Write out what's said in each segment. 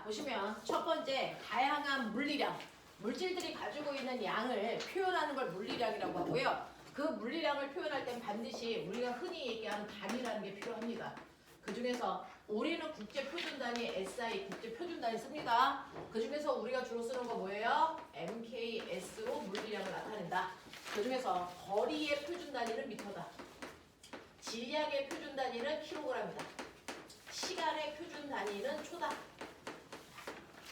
보시면 첫 번째 다양한 물리량, 물질들이 가지고 있는 양을 표현하는 걸 물리량이라고 하고요. 그 물리량을 표현할 땐 반드시 우리가 흔히 얘기하는 단위라는 게 필요합니다. 그 중에서 우리는 국제표준단위 SI 국제표준단위 씁니다. 그 중에서 우리가 주로 쓰는 거 뭐예요? MKS로 물리량을 나타낸다. 그 중에서 거리의 표준단위는 미터다. 질량의 표준단위는 킬로그램이다. 시간의 표준단위는 초다.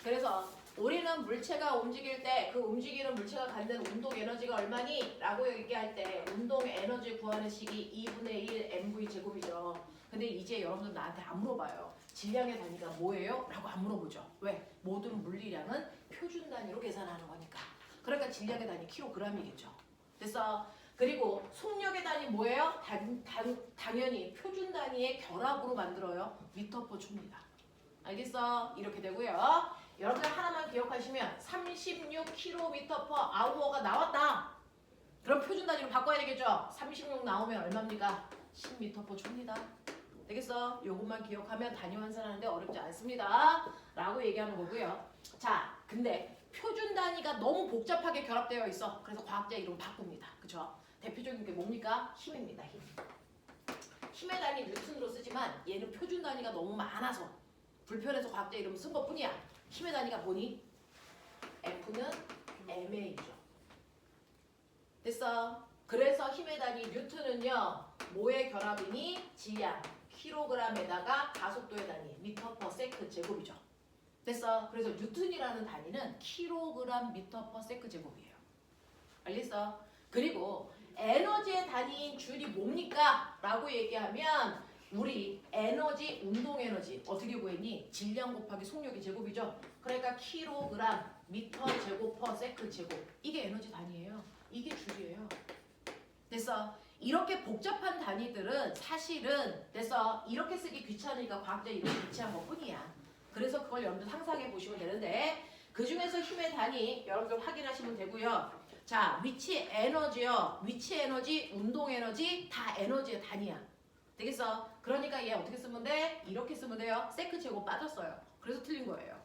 그래서 우리는 물체가 움직일 때 그 움직이는 물체가 갖는 운동 에너지가 얼마니? 라고 얘기할 때 운동 에너지 구하는 식이 2분의 1 mv 제곱이죠. 근데 이제 여러분들 나한테 안 물어봐요. 질량의 단위가 뭐예요? 라고 안 물어보죠. 왜? 모든 물리량은 표준 단위로 계산하는 거니까. 그러니까 질량의 단위 킬로그램이겠죠. 됐어? 그리고 속력의 단위 뭐예요? 당연히 표준 단위의 결합으로 만들어요. 미터 퍼 초입니다. 알겠어? 이렇게 되고요. 여러분들 하나만 기억하시면 36km/h가 나왔다. 그럼 표준 단위로 바꿔야 되겠죠? 36 나오면 얼마입니까? 10m/초입니다. 되겠어? 요것만 기억하면 단위 환산하는데 어렵지 않습니다. 라고 얘기하는 거고요. 자, 근데 표준 단위가 너무 복잡하게 결합되어 있어. 그래서 과학자 이름 바꿉니다. 그쵸? 대표적인 게 뭡니까? 힘입니다. 힘. 힘의 단위 뉴턴으로 쓰지만 얘는 표준 단위가 너무 많아서 불편해서 과학자 이름 쓴 것뿐이야. 힘의 단위가 뭐니? F는 MA죠. 됐어? 그래서 힘의 단위 뉴턴은요. 뭐의 결합이니? 질량. 킬로그램에다가 가속도의 단위. 미터 퍼 세크 제곱이죠. 됐어? 그래서 뉴턴이라는 단위는 킬로그램 미터 퍼 세크 제곱이에요. 알겠어? 그리고 에너지의 단위인 줄이 뭡니까? 라고 얘기하면 우리 에너지, 운동 에너지 어떻게 구했니? 질량 곱하기 속력이 제곱이죠. 그러니까 킬로그램 미터 제곱 퍼 세크 제곱. 이게 에너지 단위예요. 이게 줄이에요. 됐어? 이렇게 복잡한 단위들은 사실은 됐어? 이렇게 쓰기 귀찮으니까 과학자 이렇게 배치한 것뿐이야. 그래서 그걸 여러분들 상상해 보시면 되는데 그 중에서 힘의 단위 여러분들 확인하시면 되고요. 자, 위치 에너지요. 위치 에너지, 운동 에너지 다 에너지의 단위야. 되겠어? 그러니까 얘 어떻게 쓰면 돼? 이렇게 쓰면 돼요. 세크 제곱 빠졌어요. 그래서 틀린 거예요.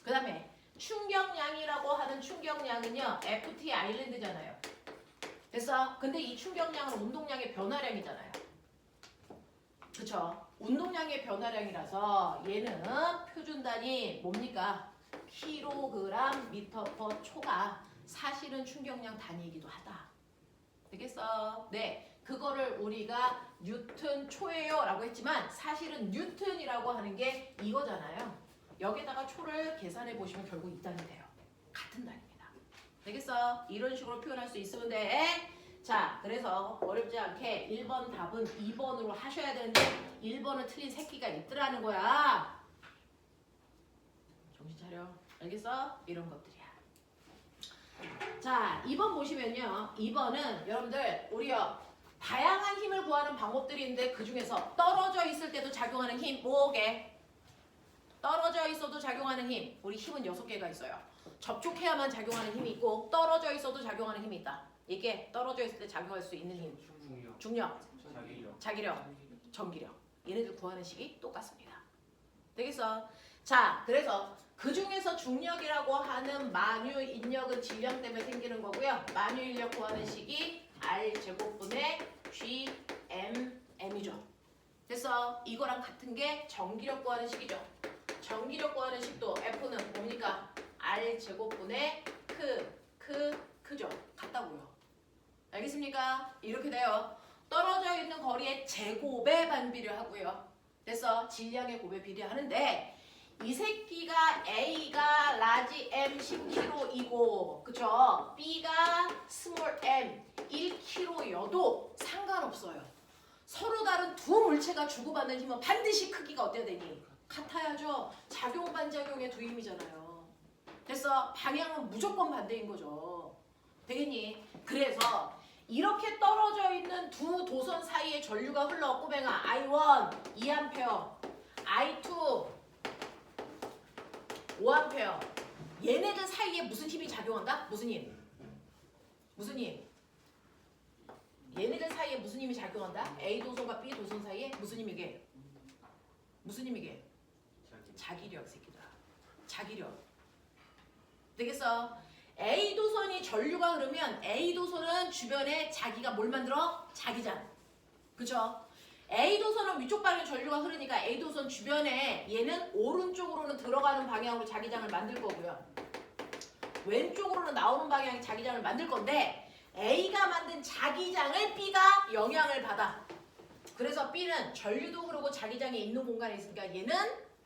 그 다음에 충격량이라고 하는 충격량은요. FT 아일랜드잖아요. 됐어? 근데 이 충격량은 운동량의 변화량이잖아요. 그쵸? 운동량의 변화량이라서 얘는 표준 단위 뭡니까? 킬로그램 미터 퍼 초가 사실은 충격량 단위이기도 하다. 되겠어? 네. 그거를 우리가 뉴턴 초예요 라고 했지만 사실은 뉴턴이라고 하는 게 이거잖아요. 여기다가 초를 계산해 보시면 결국 이 단위 돼요. 같은 단위입니다. 되겠어? 이런 식으로 표현할 수 있으면 돼. 자, 그래서 어렵지 않게 1번 답은 2번으로 하셔야 되는데 1번은 틀린 새끼가 있더라는 거야. 정신 차려. 알겠어? 이런 것들이야. 자, 2번 보시면요. 2번은 여러분들 우리요. 다양한 힘을 구하는 방법들이 있는데 그 중에서 떨어져 있을 때도 작용하는 힘 뭐게? 떨어져 있어도 작용하는 힘. 우리 힘은 6개가 있어요. 접촉해야만 작용하는 힘이 있고 떨어져 있어도 작용하는 힘이 있다. 이게 떨어져 있을 때 작용할 수 있는 힘. 중력, 자기력, 전기력. 얘네들 구하는 식이 똑같습니다. 되겠어? 자, 그래서 그 중에서 중력이라고 하는 만유 인력은 질량 때문에 생기는 거고요. 만유 인력 구하는 식이 R 제곱분의 GMM이죠. 됐어? 이거랑 같은 게 전기력 구하는 식이죠. 전기력 구하는 식도 F는 뭡니까? R 제곱분의 크죠. 같다고요. 알겠습니까? 이렇게 돼요. 떨어져 있는 거리의 제곱에 반비례 하고요. 됐어? 질량의 곱에 비례하는데 이 새끼가 A가 라지 M 10kg이고 그쵸? B가 스몰 m 1kg여도 상관없어요. 서로 다른 두 물체가 주고받는 힘은 반드시 크기가 어때야 되니? 같아야죠. 작용 반작용의 두 힘이잖아요. 됐어? 방향은 무조건 반대인 거죠. 되겠니? 그래서 이렇게 떨어져 있는 두 도선 사이에 전류가 흘러 꼬맹아 I1 2A I2 5A 얘네들 사이에 무슨 힘이 작용한다? 무슨 힘? 무슨 힘? 얘네들 사이에 무슨 힘이 작용한다? A 도선과 B 도선 사이에 무슨 힘이게? 무슨 힘이게? 자기력 새끼들아. 자기력. 되겠어? A도선이 전류가 흐르면 A도선은 주변에 자기가 뭘 만들어? 자기장. 그쵸? A도선은 위쪽 방향 전류가 흐르니까 A도선 주변에 얘는 오른쪽으로는 들어가는 방향으로 자기장을 만들 거고요. 왼쪽으로는 나오는 방향의 자기장을 만들 건데 A가 만든 자기장을 B가 영향을 받아. 그래서 B는 전류도 흐르고 자기장이 있는 공간에 있으니까 얘는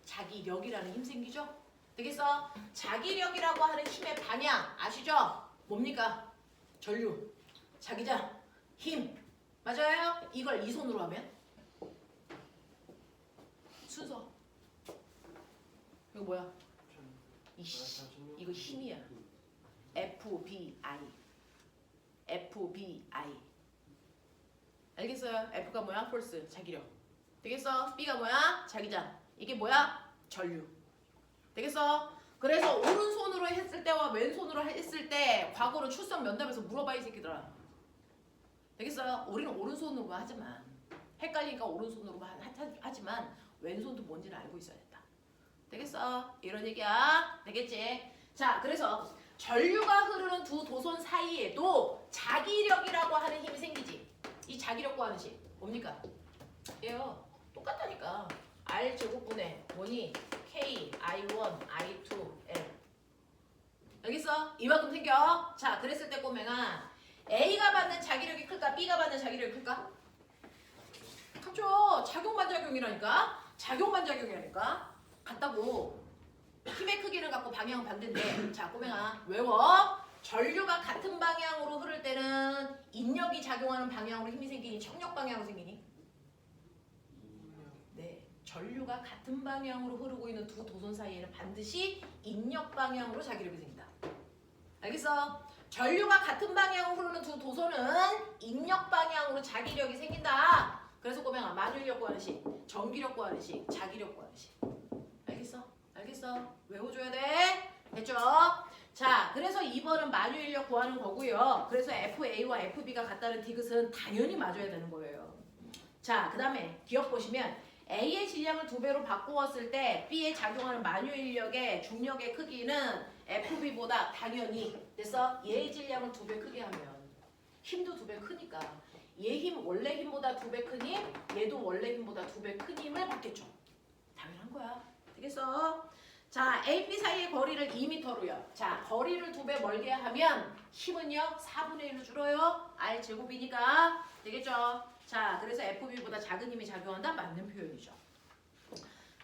자기력이라는 힘 생기죠? 되겠어? 자기력이라고 하는 힘의 방향 아시죠? 뭡니까? 전류, 자기장, 힘. 맞아요? 이걸 이 손으로 하면 순서. 이거 뭐야? 이거 힘이야. FBI. FBI. 알겠어요? F가 뭐야? 폴스, 자기력. 되겠어? B가 뭐야? 자기장. 이게 뭐야? 전류. 되겠어? 그래서 오른손으로 했을 때와 왼손으로 했을 때 과거로 출석 면담에서 물어봐 이 새끼들아. 되겠어요? 우리는 오른손으로만 하지만 헷갈리니까 오른손으로만 하지만 왼손도 뭔지는 알고 있어야 된다. 되겠어? 이런 얘기야. 되겠지? 자, 그래서 전류가 흐르는 두 도선 사이에도 자기력이라고 하는 힘이 생기지. 이 자기력과 하는 힘 뭡니까? 얘요. 똑같다니까. R 제곱분의 뭐니? K, I1, I2, L. 알겠어? 이만큼 생겨. 자, 그랬을 때 꼬맹아 A가 받는 자기력이 클까? B가 받는 자기력이 클까? 같죠. 작용반작용이라니까. 작용반작용이라니까. 같다고. 힘의 크기를 갖고 방향은 반대인데. 자, 꼬맹아 외워. 전류가 같은 방향으로 흐를 때는 인력이 작용하는 방향으로 힘이 생기니 청력 방향으로 생기니? 네. 전류가 같은 방향으로 흐르고 있는 두 도선 사이에는 반드시 인력 방향으로 자기력이 생긴다. 알겠어? 전류가 같은 방향으로 흐르는 두 도선은 인력 방향으로 자기력이 생긴다. 그래서 꼬맹아 만유인력 구하는 식, 전기력 구하는 식, 자기력 구하는 식. 알겠어? 알겠어? 외워줘야 돼. 됐죠? 자, 그래서 2번은 만유인력 구하는 거고요. 그래서 FA와 FB가 같다는 디귿은 당연히 맞아야 되는 거예요. 자, 그 다음에 기억 보시면 A의 질량을 2배로 바꾸었을 때 B에 작용하는 만유인력의 중력의 크기는 FB보다 당연히 됐어? 얘의 질량을 2배 크게 하면 힘도 2배 크니까 얘 힘 원래 힘보다 2배 큰 힘, 얘도 원래 힘보다 2배 큰 힘을 받겠죠. 당연한 거야. 되겠어? 자, A, B 사이의 거리를 2m로요. 자, 거리를 2배 멀게 하면 힘은요 4분의 1로 줄어요. R 제곱이니까 되겠죠? 자, 그래서 FB보다 작은 힘이 작용한다? 맞는 표현이죠.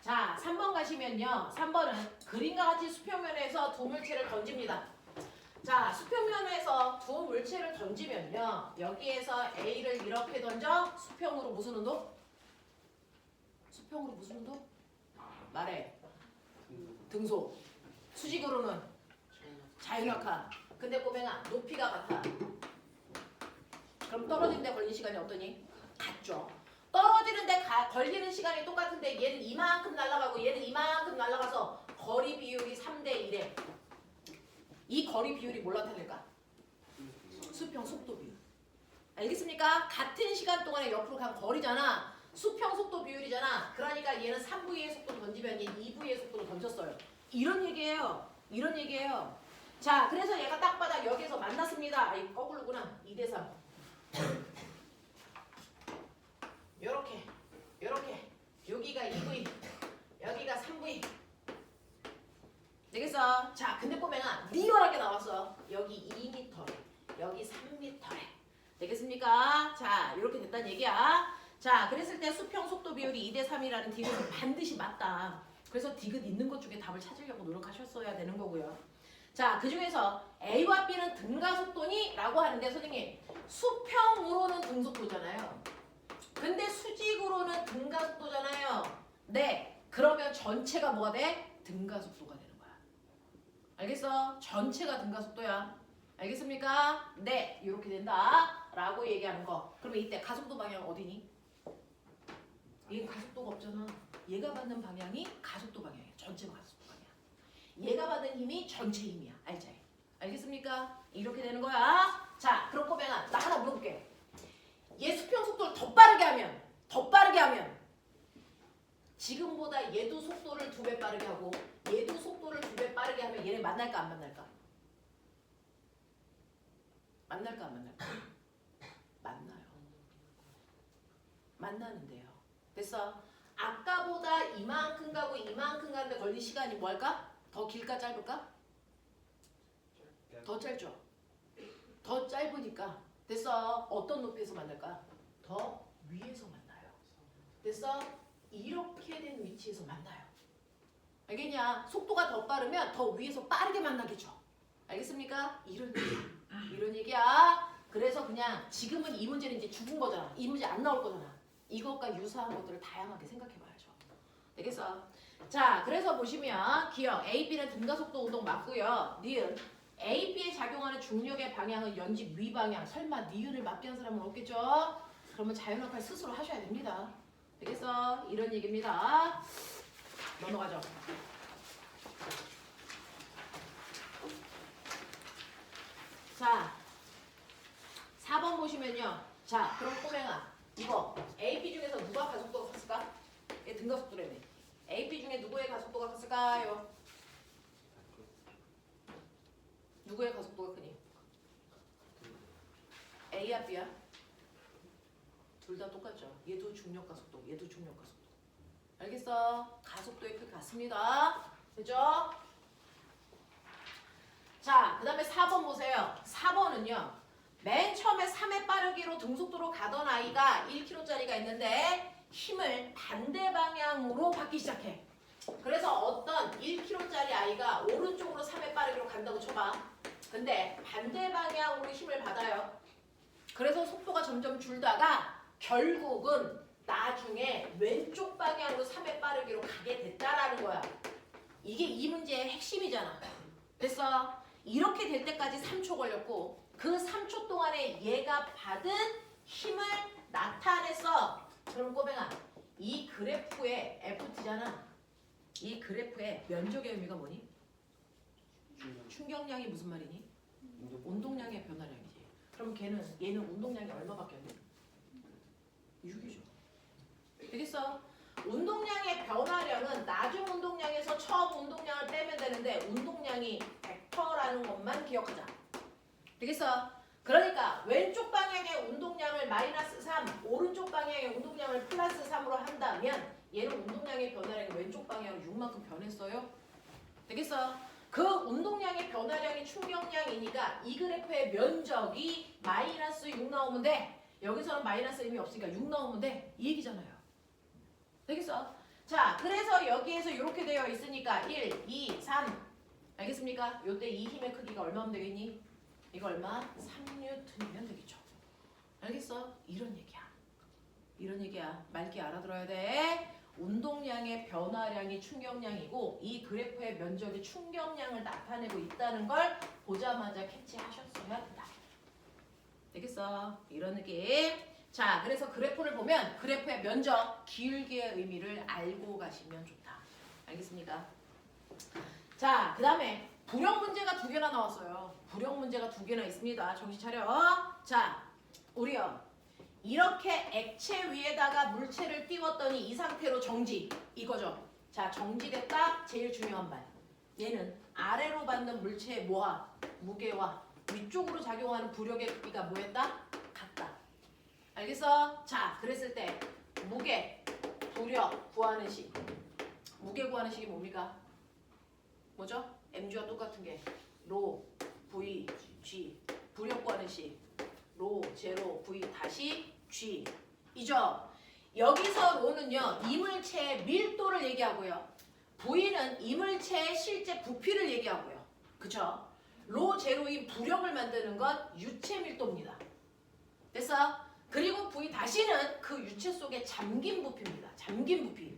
자, 3번 가시면요. 3번은 그림과 같이 수평면에서 두 물체를 던집니다. 자, 수평면에서 두 물체를 던지면요. 여기에서 A를 이렇게 던져. 수평으로 무슨 운동? 수평으로 무슨 운동? 말해. 등소. 수직으로는 자연낙하. 근데 꼬맹아 높이가 같아. 그럼 떨어지는데 걸린 시간이 어떠니? 같죠. 떨어지는데 걸리는 시간이 똑같은데 얘는 이만큼 날아가고 얘는 이만큼 날아가서 거리 비율이 3대 1에 이 거리 비율이 뭘 나타낼까? 수평 속도 비율. 알겠습니까? 같은 시간 동안에 옆으로 간 거리잖아. 수평 속도 비율이잖아. 그러니까 얘는 3V의 속도로 던지면 얘는 2V의 속도로 던졌어요. 이런 얘기예요. 이런 얘기예요. 자, 그래서 얘가 딱 봐다 여기에서 만났습니다. 아, 이거 거꾸로구나. 2대 3. 요렇게 요렇게 여기가 2V 여기가 3V 되겠어? 자, 근데 보면은 리얼하게 나왔어. 여기 2m래 여기 3m래 되겠습니까? 자, 이렇게 됐다는 얘기야. 자, 그랬을 때 수평 속도 비율이 2대 3이라는 디귿은 반드시 맞다. 그래서 디귿 있는 것 중에 답을 찾으려고 노력하셨어야 되는 거고요. 자, 그 중에서 A와 B는 등가속도니? 라고 하는데 선생님 수평으로는 등속도잖아요. 근데 수직으로는 등가속도잖아요. 네, 그러면 전체가 뭐가 돼? 등가속도가 되는 거야. 알겠어? 전체가 등가속도야. 알겠습니까? 네, 이렇게 된다 라고 얘기하는 거. 그러면 이때 가속도 방향 어디니? 얘는 가속도가 없잖아. 얘가 받는 방향이 가속도 방향이야. 전체 가속도 방향. 얘가 받는 힘이 전체 힘이야. 알지? 알겠습니까? 이렇게 되는 거야. 자, 그럼 꼬맹아 나 하나 물어볼게. 얘 수평 속도를 더 빠르게 하면 지금보다 얘도 속도를 2배 빠르게 하고 얘도 속도를 만날까 안 만날까? 만날까 안 만날까? 만나요. 만나는데요. 됐어? 아까보다 이만큼 가고 이만큼 가는데 걸린 시간이 뭘까? 더 길까 짧을까? 더 짧죠? 더 짧으니까 됐어? 어떤 높이에서 만날까? 더 위에서 만나요. 됐어? 이렇게 된 위치에서 만나요. 알겠냐? 속도가 더 빠르면 더 위에서 빠르게 만나겠죠. 알겠습니까? 이런 얘기야. 이런 얘기야. 그래서 그냥 지금은 이 문제는 이제 죽은 거잖아. 이 문제 안 나올 거잖아. 이것과 유사한 것들을 다양하게 생각해봐야죠. 되겠어? 자, 그래서 보시면 기억 A, B는 등가속도 운동 맞고요. 니은 A, B에 작용하는 중력의 방향은 연집 위 방향. 설마 니은을 맞게 한 사람은 없겠죠? 그러면 자연역할 스스로 하셔야 됩니다. 되겠어? 이런 얘기입니다. 넘어가죠. 자, 4번 보시면요. 자, 그럼 꼬맹아, 이거 AP 중에서 누가 가속도가 컸을까? 얘 등가속도라며. AP 중에 누구의 가속도가 컸을까요? 누구의 가속도가 크니? A야 B야? 둘 다 똑같죠. 얘도 중력 가속도, 얘도 중력 가속도. 알겠어? 가속도의 크기 같습니다. 되죠? 자, 그 다음에 4번 보세요. 4번은요. 맨 처음에 3의 빠르기로 등속도로 가던 아이가 1km짜리가 있는데 힘을 반대 방향으로 받기 시작해. 그래서 어떤 1km짜리 아이가 오른쪽으로 3의 빠르기로 간다고 쳐봐. 근데 반대 방향으로 힘을 받아요. 그래서 속도가 점점 줄다가 결국은 나중에 왼쪽 방향으로 3의 빠르기로 가게 됐다라는 거야. 이게 이 문제의 핵심이잖아. 됐어? 이렇게 될 때까지 3초 걸렸고 그 3초 동안에 얘가 받은 힘을 나타냈어. 그럼 꼬맹아, 이 그래프의 FT잖아. 이 그래프의 면적의 의미가 뭐니? 충격량이 무슨 말이니? 운동량의 변화량이지. 그럼 얘는 운동량이 얼마밖에 안 돼? 6이죠. 되겠어? 운동량의 변화량은 나중 운동량에서 처음 운동량을 빼면 되는데 운동량이 벡터라는 것만 기억하자. 되겠어? 그러니까 왼쪽 방향의 운동량을 마이너스 3, 오른쪽 방향의 운동량을 플러스 3으로 한다면 얘는 운동량의 변화량이 왼쪽 방향으로 6만큼 변했어요. 되겠어? 그 운동량의 변화량이 충격량이니까 이 그래프의 면적이 마이너스 6 나오면 돼. 여기서는 마이너스 의미 없으니까 6 나오면 돼. 이 얘기잖아요. 되겠어? 자, 그래서 여기에서 이렇게 되어 있으니까 1, 2, 3 알겠습니까? 요때 이 힘의 크기가 얼마면 되겠니? 이거 얼마? 3N이면 되겠죠. 알겠어? 이런 얘기야. 이런 얘기야. 맑게 알아들어야 돼. 운동량의 변화량이 충격량이고 이 그래프의 면적이 충격량을 나타내고 있다는 걸 보자마자 캐치하셨어야 된다. 되겠어? 이런 느낌. 자, 그래서 그래프를 보면 그래프의 면적, 길기의 의미를 알고 가시면 좋다. 알겠습니까? 자, 그 다음에 불형 문제가 2개나 나왔어요. 불형 문제가 2개나 있습니다. 정신 차려. 자, 우리요. 이렇게 액체 위에다가 물체를 띄웠더니 이 상태로 정지. 이거죠. 자, 정지됐다. 제일 중요한 말. 얘는 아래로 받는 물체의 뭐와 무게와 위쪽으로 작용하는 부력의 크기가 뭐였다? 같다. 알겠어? 자, 그랬을 때 무게, 부력 구하는 식. 무게 구하는 식이 뭡니까? 뭐죠? mg와 똑같은 게 로, v, g. 부력 구하는 식. 로, 제로, v 다시 g. 이죠? 여기서 로는요. 이물체의 밀도를 얘기하고요. v는 이물체의 실제 부피를 얘기하고요. 그쵸? 로, 제로인 부력을 만드는 건 유체 밀도입니다. 됐어? 그리고 v 다시는 그 유체 속에 잠긴 부피입니다. 잠긴 부피.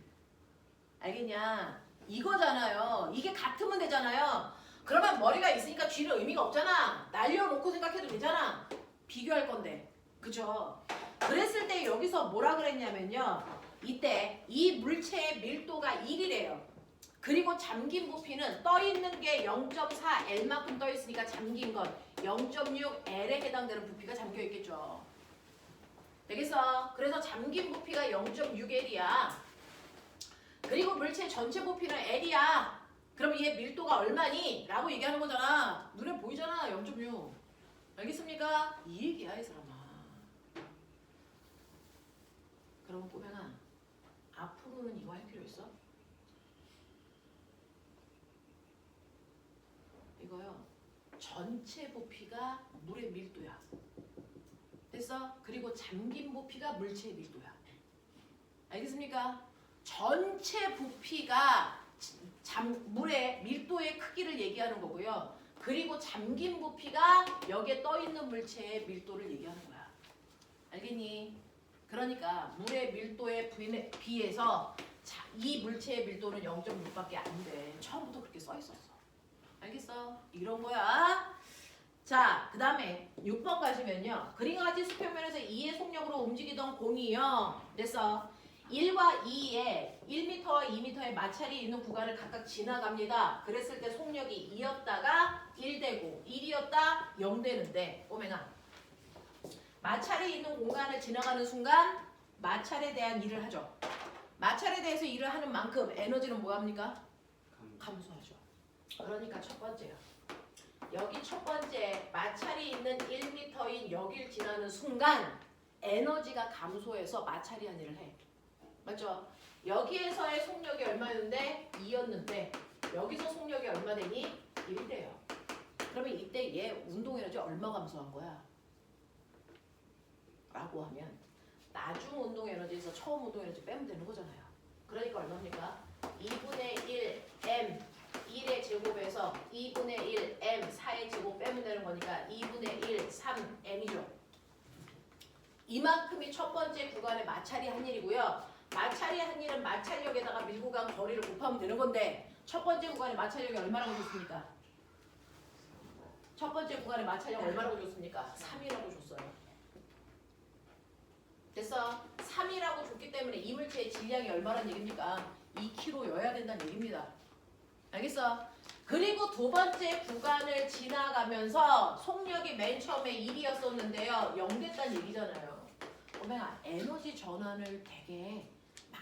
알겠냐? 이거잖아요. 이게 같으면 되잖아요. 그러면 머리가 있으니까 G는 의미가 없잖아. 날려놓고 생각해도 되잖아. 비교할 건데. 그쵸? 그랬을 때 여기서 뭐라 그랬냐면요. 이때 이 물체의 밀도가 1이래요. 그리고 잠긴 부피는 떠있는 게 0.4L만큼 떠있으니까 잠긴 건 0.6L에 해당되는 부피가 잠겨있겠죠. 되겠어? 그래서 잠긴 부피가 0.6L이야. 그리고 물체 전체 부피는 L이야. 그러면 얘 밀도가 얼마니? 라고 얘기하는 거잖아. 눈에 보이잖아. 0.6. 알겠습니까? 이 얘기야 이 사람아. 그러면 꼬맹아 앞으로는 이거 할 필요 있어? 이거요. 전체 부피가 물의 밀도야. 됐어? 그리고 잠긴 부피가 물체의 밀도야. 알겠습니까? 전체 부피가 물의 밀도의 크기를 얘기하는 거고요. 그리고 잠긴 부피가 여기에 떠있는 물체의 밀도를 얘기하는 거야. 알겠니? 그러니까 물의 밀도에 비해서 이 물체의 밀도는 0.6밖에 안 돼. 처음부터 그렇게 써 있었어. 알겠어? 이런 거야. 자, 그 다음에 6번 가시면요. 그림과 같이 수평면에서 2의 속력으로 움직이던 공이요. 됐어. 1과 2에 1m와 2m의 마찰이 있는 구간을 각각 지나갑니다. 그랬을 때 속력이 2였다가 1되고 1이었다 0 되는데 꼬맹아 마찰이 있는 공간을 지나가는 순간 마찰에 대한 일을 하죠. 마찰에 대해서 일을 하는 만큼 에너지는 뭐합니까? 감소하죠. 그러니까 첫 번째요. 여기 첫 번째 마찰이 있는 1m인 여길 지나는 순간 에너지가 감소해서 마찰이 한 일을 해. 맞죠? 여기에서의 속력이 얼마였는데 2였는데 여기서 속력이 얼마 되니? 1돼요. 그러면 이때 얘 운동 에너지 얼마 감소한 거야? 라고 하면 나중 운동 에너지에서 처음 운동 에너지 빼면 되는 거잖아요. 그러니까 얼마입니까? 2분의 1 m 1의 제곱에서 2분의 1 m 4의 제곱 빼면 되는 거니까 2분의 1 3 m이죠. 이만큼이 첫 번째 구간의 마찰이 한 일이고요. 마찰이 한 일은 마찰력에다가 밀고 간 거리를 곱하면 되는 건데 첫 번째 구간의 마찰력이 얼마라고 줬습니까? 첫 번째 구간의 마찰력 얼마라고 줬습니까? 3이라고 줬어요. 됐어? 3이라고 줬기 때문에 이물체의 질량이 얼마란 얘기입니까? 2kg여야 된다는 얘기입니다. 알겠어? 그리고 두 번째 구간을 지나가면서 속력이 맨 처음에 1이었었는데요. 0 됐다는 얘기잖아요. 꼬맹아, 에너지 전환을 되게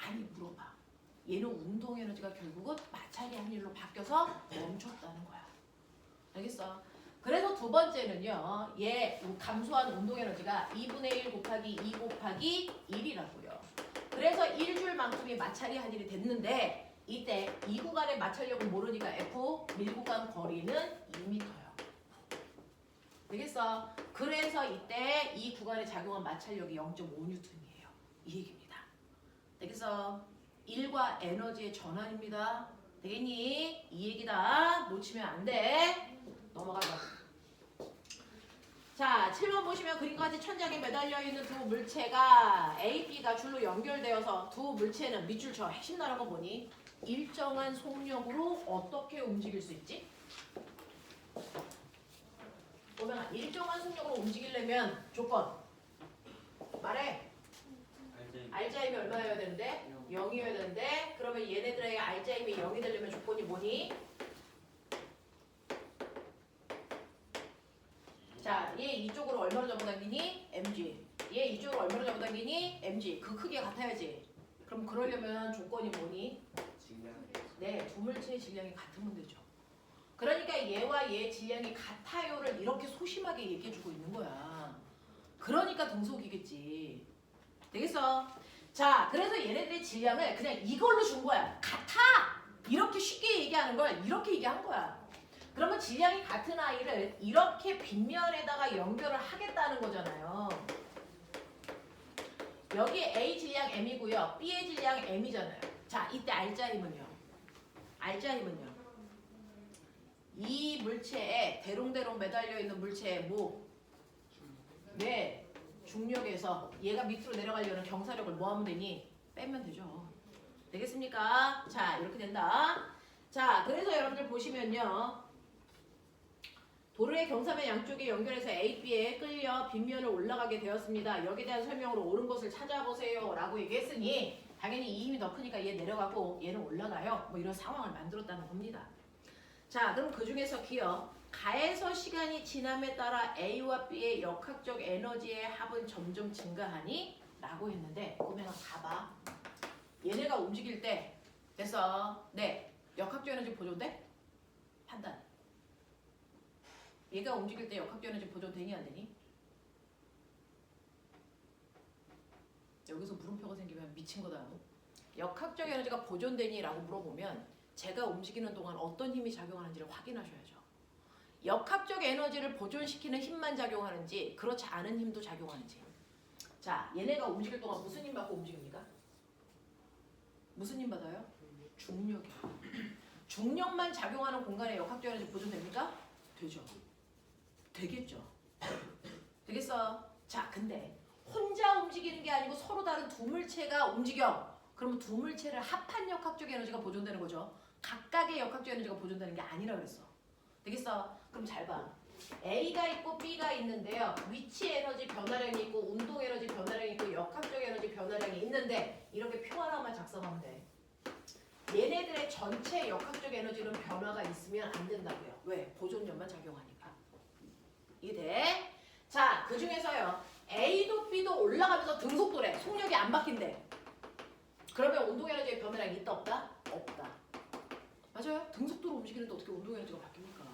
많이 물어봐. 얘는 운동 에너지가 결국은 마찰이 한 일로 바뀌어서 멈췄다는 거야. 알겠어? 그래서 두 번째는요. 얘 감소한 운동 에너지가 2분의 1 곱하기 2 곱하기 1이라고요. 그래서 1줄만큼이 마찰이 한 일이 됐는데 이때 이 구간의 마찰력을 모르니까 F 밀고 간 거리는 2m예요. 되겠어? 그래서 이때 이 구간에 작용한 마찰력이 0.5N이에요. 이 얘기입니다. 되겠어? 1과 에너지의 전환입니다. 되겠니? 이 얘기다. 놓치면 안 돼. 넘어가자. 자, 7번 보시면 그림과 같이 천장에 매달려 있는 두 물체가 A, B가 줄로 연결되어서 두 물체는 밑줄 저 핵심 나라는 거 보니 일정한 속력으로 어떻게 움직일 수 있지? 보면 일정한 속력으로 움직이려면 조건 말해. 알자임이 얼마여야 되는데? 0이어야 되는데 그러면 얘네들의 알자임이 0이 되려면 조건이 뭐니? 자, 얘 이쪽으로 얼마로 잡아당기니? mg. 얘 이쪽으로 얼마로 잡아당기니? mg. 그 크기가 같아야지. 그럼 그러려면 조건이 뭐니? 네, 두 물체의 질량이 같으면 되죠. 그러니까 얘와 얘의 질량이 같아요를 이렇게 소심하게 얘기해주고 있는 거야. 그러니까 등속이겠지. 되겠어? 자, 그래서 얘네들의 질량을 그냥 이걸로 준 거야. 같아! 이렇게 쉽게 얘기하는 걸 이렇게 얘기한 거야. 그러면 질량이 같은 아이를 이렇게 빗면에다가 연결을 하겠다는 거잖아요. 여기 A 질량 M이고요. B의 질량 M이잖아요. 자, 이때 알자힘은요. 알자힘은요. 이 물체에 대롱대롱 매달려 있는 물체의 뭐? 네, 중력에서 얘가 밑으로 내려가려는 경사력을 뭐 하면 되니? 빼면 되죠. 되겠습니까? 자, 이렇게 된다. 자, 그래서 여러분들 보시면요. 도로의 경사면 양쪽에 연결해서 A, B에 끌려 빗면을 올라가게 되었습니다. 여기에 대한 설명으로 옳은 것을 찾아보세요 라고 얘기했으니 당연히 이 힘이 더 크니까 얘 내려가고 얘는 올라가요. 뭐 이런 상황을 만들었다는 겁니다. 자, 그럼 그 중에서 기억. 가에서 시간이 지남에 따라 A와 B의 역학적 에너지의 합은 점점 증가하니? 라고 했는데 꼬맹아 봐봐. 얘네가 움직일 때 됐어. 네, 역학적 에너지 보존돼? 판단. 얘가 움직일 때 역학적 에너지 보존되니 안 되니? 여기서 물음표가 생기면 미친 거다. 역학적 에너지가 보존되니? 라고 물어보면 제가 움직이는 동안 어떤 힘이 작용하는지를 확인하셔야죠. 역학적 에너지를 보존시키는 힘만 작용하는지 그렇지 않은 힘도 작용하는지. 자, 얘네가 움직일 동안 무슨 힘 받고 움직입니까? 무슨 힘 받아요? 중력이요. 중력만 작용하는 공간에 역학적 에너지 보존됩니까? 되죠. 되겠죠. 되겠어. 자, 근데 혼자 움직이는 게 아니고 서로 다른 두 물체가 움직여. 그러면 두 물체를 합한 역학적 에너지가 보존되는 거죠. 각각의 역학적 에너지가 보존되는 게 아니라 그랬어. 되겠어? 그럼 잘 봐. A가 있고 B가 있는데요. 위치 에너지 변화량이 있고 운동 에너지 변화량이 있고 역학적 에너지 변화량이 있는데 이렇게 표 하나만 작성하면 돼. 얘네들의 전체 역학적 에너지는 변화가 있으면 안 된다고요. 왜? 보존력만 작용하니까. 이해돼? 자, 그 중에서요. A도 B도 올라가면서 등속도래. 속력이 안 바뀐대. 그러면 운동 에너지의 변화량이 있다 없다? 없다. 맞아요. 등속도로 움직이는데 어떻게 운동 에너지가 바뀝니까?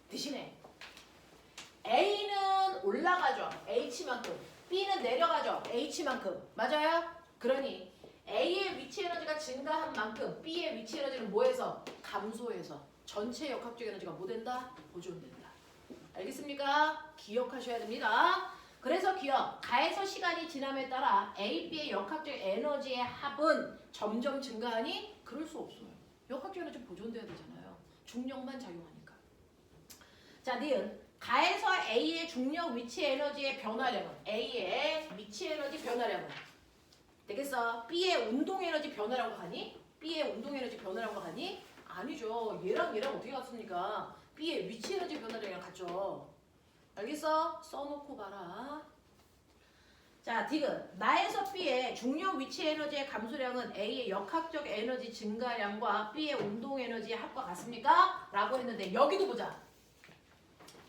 대신에 A는 올라가죠. H만큼. B는 내려가죠. H만큼. 맞아요? 그러니 A의 위치 에너지가 증가한 만큼 B의 위치 에너지는 뭐해서? 감소해서 전체 역학적 에너지가 뭐 된다? 보존된다. 알겠습니까? 기억하셔야 됩니다. 그래서 기억. 가에서 시간이 지남에 따라 A, B의 역학적 에너지의 합은 점점 증가하니? 그럴 수 없어요. 역학적 에너지 보존돼야 되잖아요. 중력만 작용하니까. 자, 니은. 가에서 A의 중력 위치 에너지의 변화량은 A의 위치 에너지 변화량은 되겠어? B의 운동 에너지 변화량과 같니? B의 운동 에너지 변화량과 같니? 아니죠. 얘랑 어떻게 같습니까? B의 위치 에너지 변화량이랑 같죠. 알겠어? 써놓고 봐라. 자, 디귿. 나에서 B의 중력 위치 에너지의 감소량은 A의 역학적 에너지 증가량과 B의 운동 에너지의 합과 같습니까? 라고 했는데 여기도 보자.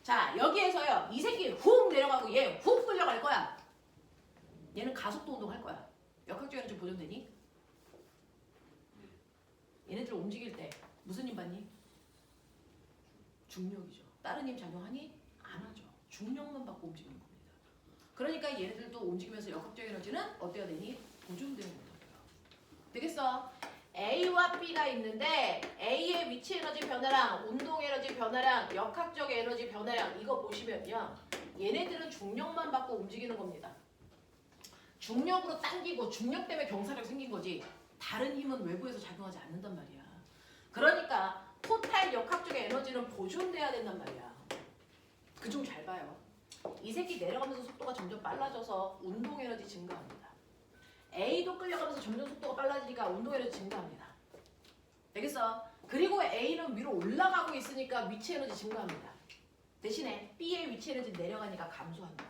자, 여기에서요. 이 새끼 훅 내려가고 얘 훅 끌려갈 거야. 얘는 가속도 운동할 거야. 역학적 에너지 보존되니? 얘네들 움직일 때 무슨 힘 받니? 중력이죠. 다른 힘 작용하니? 안 하죠. 중력만 받고 움직이는 겁니다. 그러니까 얘네들도 움직이면서 역학적 에너지는 어때야 되니? 보존되는 거고요. 되겠어? A와 B가 있는데 A의 위치 에너지 변화량, 운동 에너지 변화량, 역학적 에너지 변화량 이거 보시면요. 얘네들은 중력만 받고 움직이는 겁니다. 중력으로 당기고 중력 때문에 경사력 생긴 거지 다른 힘은 외부에서 작용하지 않는단 말이야. 그러니까 토탈 역학적 에너지는 보존돼야 된단 말이야. 그 중 잘 봐요. 이 새끼 내려가면서 속도가 점점 빨라져서 운동 에너지 증가합니다. A도 끌려가면서 점점 속도가 빨라지니까 운동 에너지 증가합니다. 되겠어? 그리고 A는 위로 올라가고 있으니까 위치 에너지 증가합니다. 대신에 B의 위치 에너지 내려가니까 감소한다.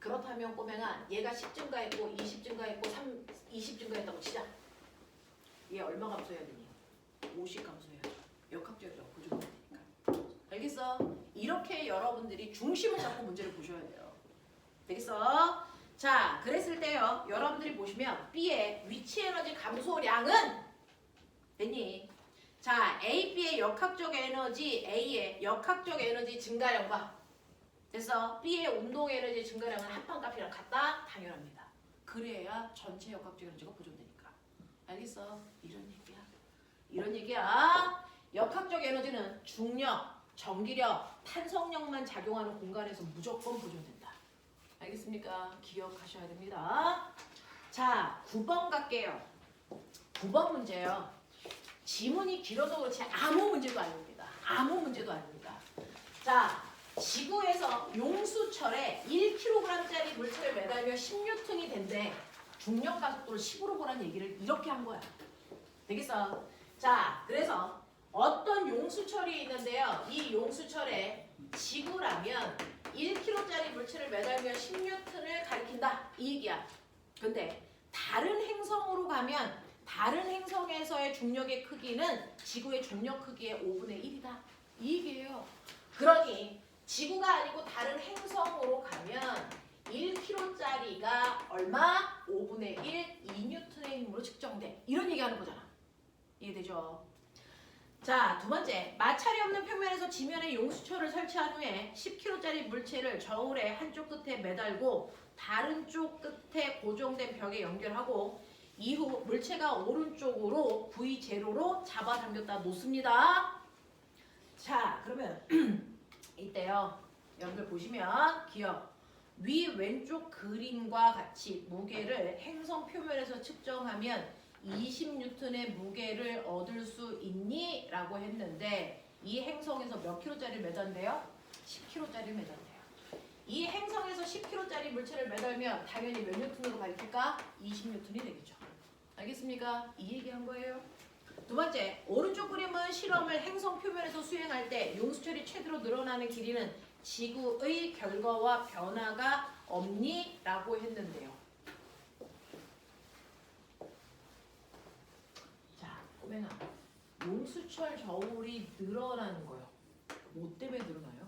그렇다면 꼬맹아 얘가 10 증가했고 20 증가했고 20 증가했다고 치자. 얘 얼마 감소해야 되니? 50 감소해야죠. 역학적 에너지가 보존되니까. 알겠어? 이렇게 여러분들이 중심을 잡고 문제를 보셔야 돼요. 되겠어? 자, 그랬을 때요. 여러분들이 보시면 B의 위치 에너지 감소량은 됐니? 자, A, B의 역학적 에너지, A의 역학적 에너지 증가량과 됐어? B의 운동 에너지 증가량은 합판값이랑 같다? 당연합니다. 그래야 전체 역학적 에너지가 보존되니까. 알겠어? 이런 얘기야. 이런 얘기야. 역학적 에너지는 중력, 전기력, 탄성력만 작용하는 공간에서 무조건 보존된다. 알겠습니까? 기억하셔야 됩니다. 자, 9번 갈게요. 9번 문제요. 지문이 길어서 그렇지 아무 문제도 아닙니다. 아무 문제도 아닙니다. 자, 지구에서 용수철에 1kg짜리 물체를 매달면 10N이 된대. 중력 가속도를 10으로 보라는 얘기를 이렇게 한 거야. 되겠어? 자, 그래서 어떤 용수철이 있는데요. 이 용수철에 지구라면 1kg짜리 물체를 매달면 10N을 가리킨다. 이 얘기야. 근데 다른 행성으로 가면 다른 행성에서의 중력의 크기는 지구의 중력 크기의 5분의 1이다. 이 얘기예요. 그러니 지구가 아니고 다른 행성으로 가면 1kg짜리가 얼마? 5분의 1, 2N의 힘으로 측정돼. 이런 얘기하는 거잖아. 이해되죠? 자. 자, 두 번째. 마찰이 없는 평면에서 지면에 용수철을 설치한 후에 10kg짜리 물체를 저울의 한쪽 끝에 매달고 다른 쪽 끝에 고정된 벽에 연결하고 이후 물체가 오른쪽으로 V0로 잡아당겼다 놓습니다. 자, 그러면 이때요. 여러분들 보시면 기억. 위 왼쪽 그림과 같이 무게를 행성 표면에서 측정하면 20N의 무게를 얻을 수 있니? 라고 했는데 이 행성에서 몇 킬로짜리 매단대요? 10kg짜리 매단대요. 이 행성에서 10kg짜리 물체를 매달면 당연히 몇 뉴턴으로 밝힐까? 20N이 되겠죠. 알겠습니까? 이 얘기한 거예요. 두 번째, 오른쪽 그림은 실험을 행성 표면에서 수행할 때 용수철이 최대로 늘어나는 길이는 지구의 결과와 변화가 없니? 라고 했는데요. 자, 꼬맹아, 용수철 저울이 늘어나는 거요. 뭐 때문에 늘어나요?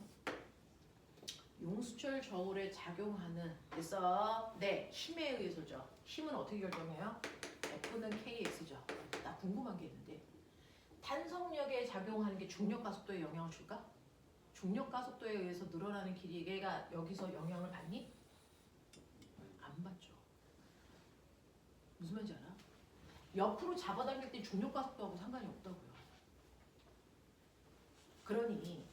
용수철 저울에 작용하는 그래서 네, 힘에 의해서죠. 힘은 어떻게 결정해요? F는 KX죠. 나 궁금한 게 있는데 탄성력에 작용하는 게 중력 가속도에 영향을 줄까? 중력 가속도에 의해서 늘어나는 길이가 여기서 영향을 받니? 안 받죠. 무슨 말인지 알아? 옆으로 잡아당길 때 중력 가속도하고 상관이 없다고요. 그러니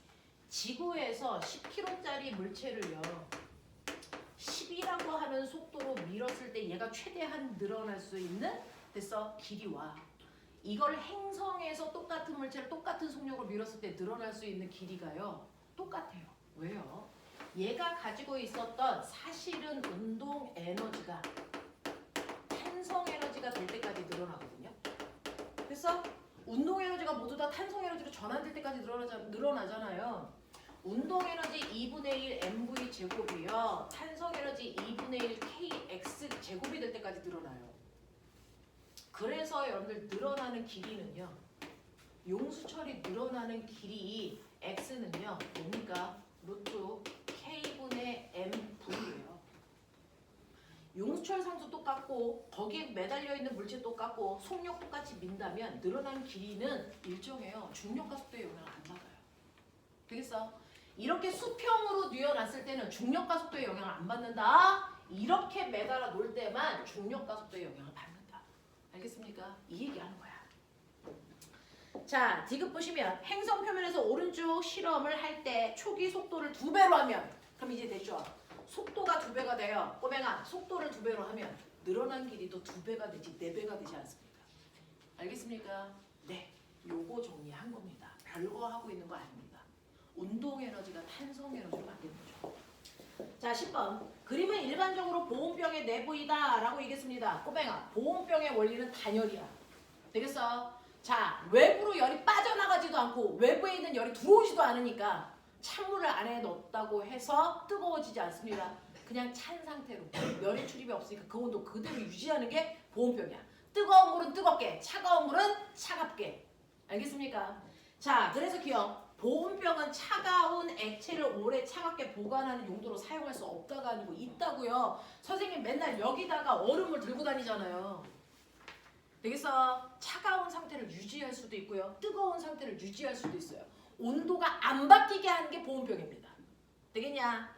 지구에서 10kg짜리 물체를요 10이라고 하는 속도로 밀었을 때 얘가 최대한 늘어날 수 있는 됐어 길이와 이걸 행성에서 똑같은 물체를 똑같은 속력으로 밀었을 때 늘어날 수 있는 길이가요 똑같아요. 왜요? 얘가 가지고 있었던 사실은 운동 에너지가 탄성 에너지가 될 때까지 늘어나거든요. 그래서 운동 에너지가 모두 다 탄성 에너지로 전환될 때까지 늘어나잖아요. 운동 에너지 2분의 1 mv 제곱이요. 탄성 에너지 2분의 1 kx 제곱이 될 때까지 늘어나요. 그래서 여러분들 늘어나는 길이는요. 용수철이 늘어나는 길이 x는요. 뭡니까? 루트 k분의 mv예요. 용수철 상수 똑같고 거기에 매달려 있는 물체 똑같고 속력 똑같이 민다면 늘어나는 길이는 일정해요. 중력 가속도에 영향을 안 받아요. 되겠어? 이렇게 수평으로 뉘어놨을 때는 중력 가속도에 영향을 안 받는다. 이렇게 매달아 놓을 때만 중력 가속도에 영향을 받는다. 알겠습니까? 이 얘기하는 거야. 자, 디귿 보시면 행성 표면에서 오른쪽 실험을 할 때 초기 속도를 2배로 하면 그럼 이제 됐죠? 속도가 2배가 돼요. 꼬맹아, 속도를 2배로 하면 늘어난 길이도 2배가 되지 4배가 되지 않습니까? 알겠습니까? 네, 요거 정리한 겁니다. 별거 하고 있는 거 아닙니다. 운동 에너지가 탄성 에너지로 만드는 거죠. 자, 10번. 그림은 일반적으로 보온병의 내부이다 라고 얘기했습니다. 꼬맹아, 보온병의 원리는 단열이야. 되겠어? 자, 외부로 열이 빠져나가지도 않고 외부에 있는 열이 들어오지도 않으니까 찬물을 안에 넣었다고 해서 뜨거워지지 않습니다. 그냥 찬 상태로 열의 출입이 없으니까 그 온도 그대로 유지하는 게 보온병이야. 뜨거운 물은 뜨겁게, 차가운 물은 차갑게. 알겠습니까? 자, 그래서 기억. 보온병은 차가운 액체를 오래 차갑게 보관하는 용도로 사용할 수 없다가 아니고 있다고요. 선생님 맨날 여기다가 얼음을 들고 다니잖아요. 되겠어? 차가운 상태를 유지할 수도 있고요. 뜨거운 상태를 유지할 수도 있어요. 온도가 안 바뀌게 하는 게 보온병입니다. 되겠냐?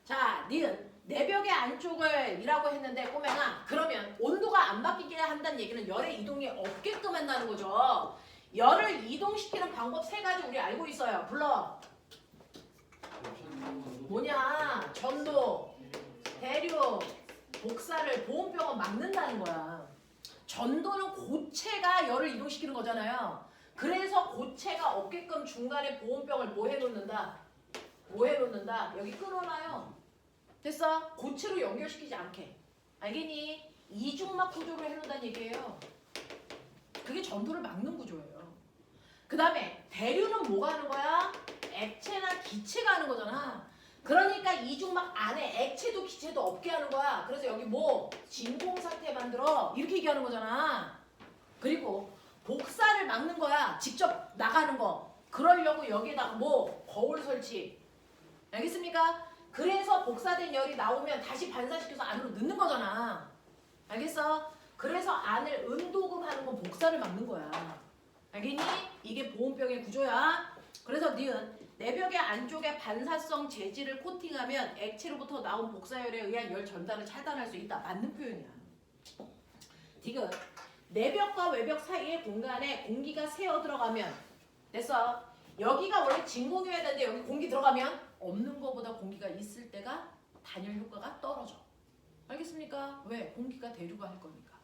자, 니은 내벽의 안쪽을 이라고 했는데 꼬맹아 그러면 온도가 안 바뀌게 한다는 얘기는 열의 이동이 없게끔 한다는 거죠. 열을 이동시키는 방법 3가지 우리 알고 있어요. 불러. 뭐냐? 전도, 대류, 복사를 보온병은 막는다는 거야. 전도는 고체가 열을 이동시키는 거잖아요. 그래서 고체가 없게끔 중간에 보온병을 뭐 해놓는다? 뭐 해놓는다? 여기 끊어놔요. 됐어? 고체로 연결시키지 않게. 알겠니? 이중막 구조로 해놓는다는 얘기예요. 그게 전도를 막는 구조예요. 그 다음에 대류는 뭐가 하는 거야? 액체나 기체가 하는 거잖아. 그러니까 이중막 안에 액체도 기체도 없게 하는 거야. 그래서 여기 뭐 진공 상태 만들어 이렇게 얘기하는 거잖아. 그리고 복사를 막는 거야. 직접 나가는 거. 그러려고 여기에다 뭐 거울 설치. 알겠습니까? 그래서 복사된 열이 나오면 다시 반사시켜서 안으로 넣는 거잖아. 알겠어? 그래서 안을 은도금 하는 건 복사를 막는 거야. 알겠니? 이게 보온병의 구조야. 그래서 니은 내벽의 안쪽에 반사성 재질을 코팅하면 액체로부터 나온 복사열에 의한 열 전달을 차단할 수 있다. 맞는 표현이야. 디귿 내벽과 외벽 사이의 공간에 공기가 새어 들어가면 됐어. 여기가 원래 진공이어야 되는데 여기 공기 들어가면 없는 것보다 공기가 있을 때가 단열 효과가 떨어져. 알겠습니까? 왜? 공기가 대류가 할 거니까.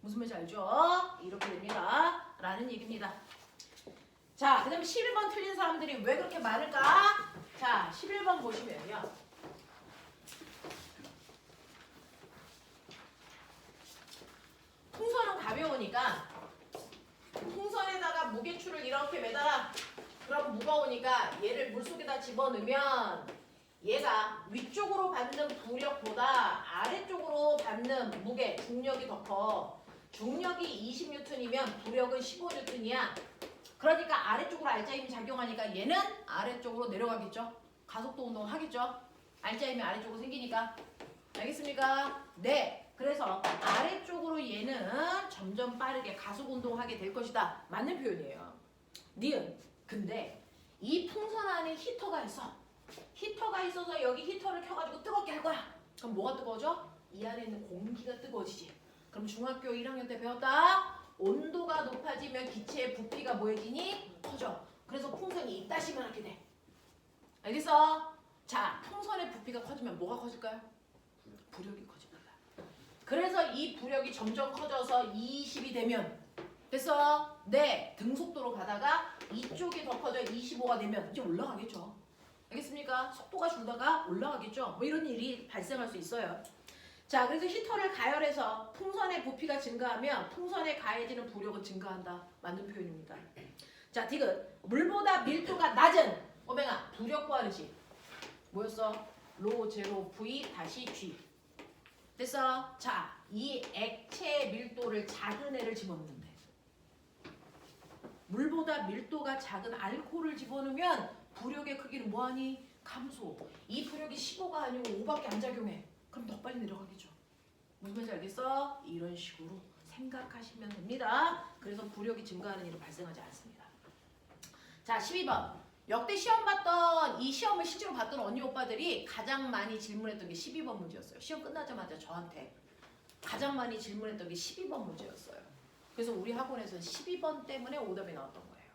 무슨 말인지 알죠? 이렇게 됩니다. 라는 얘기입니다. 자, 그 다음에 11번 틀린 사람들이 왜 그렇게 많을까? 자, 11번 보시면요. 풍선은 가벼우니까 풍선에다가 무게추를 이렇게 매달아. 그럼 무거우니까 얘를 물속에다 집어넣으면 얘가 위쪽으로 받는 부력보다 아래쪽으로 받는 무게, 중력이 더 커. 중력이 20N이면 부력은 15N이야. 그러니까 아래쪽으로 알짜힘이 작용하니까 얘는 아래쪽으로 내려가겠죠. 가속도 운동을 하겠죠. 알짜힘이 아래쪽으로 생기니까. 알겠습니까? 네. 그래서 아래쪽으로 얘는 점점 빠르게 가속 운동하게 될 것이다. 맞는 표현이에요. 니은. 근데 이 풍선 안에 히터가 있어. 히터가 있어서 여기 히터를 켜가지고 뜨겁게 할 거야. 그럼 뭐가 뜨거워져? 이 안에 있는 공기가 뜨거워지지. 그럼 중학교 1학년 때 배웠다. 온도가 높아지면 기체의 부피가 뭐해지니? 커져. 그래서 풍선이 이따시만 하게 돼. 알겠어? 자, 풍선의 부피가 커지면 뭐가 커질까요? 부력이 커집니다. 그래서 이 부력이 점점 커져서 20이 되면 됐어? 네. 등속도로 가다가 이쪽이 더 커져 25가 되면 이제 올라가겠죠. 알겠습니까? 속도가 줄다가 올라가겠죠. 뭐 이런 일이 발생할 수 있어요. 자, 그래서 히터를 가열해서 풍선의 부피가 증가하면 풍선에 가해지는 부력은 증가한다. 맞는 표현입니다. 자, 디귿. 물보다 밀도가 낮은 오맹아 부력 구하는지 뭐였어? 로 제로 V 다시 G. 됐어? 자, 이 액체의 밀도를 작은 애를 집어넣는데 물보다 밀도가 작은 알코올을 집어넣으면 부력의 크기는 뭐하니? 감소. 이 부력이 15가 아니고 5밖에 안 작용해. 그럼 더 빨리 내려가겠죠. 무슨 말인지 알겠어? 이런 식으로 생각하시면 됩니다. 그래서 부력이 증가하는 일은 발생하지 않습니다. 자, 12번. 역대 시험 봤던 이 시험을 실제로 봤던 언니 오빠들이 가장 많이 질문했던 게 12번 문제였어요. 시험 끝나자마자 저한테 가장 많이 질문했던 게 12번 문제였어요. 그래서 우리 학원에서는 12번 때문에 오답이 나왔던 거예요.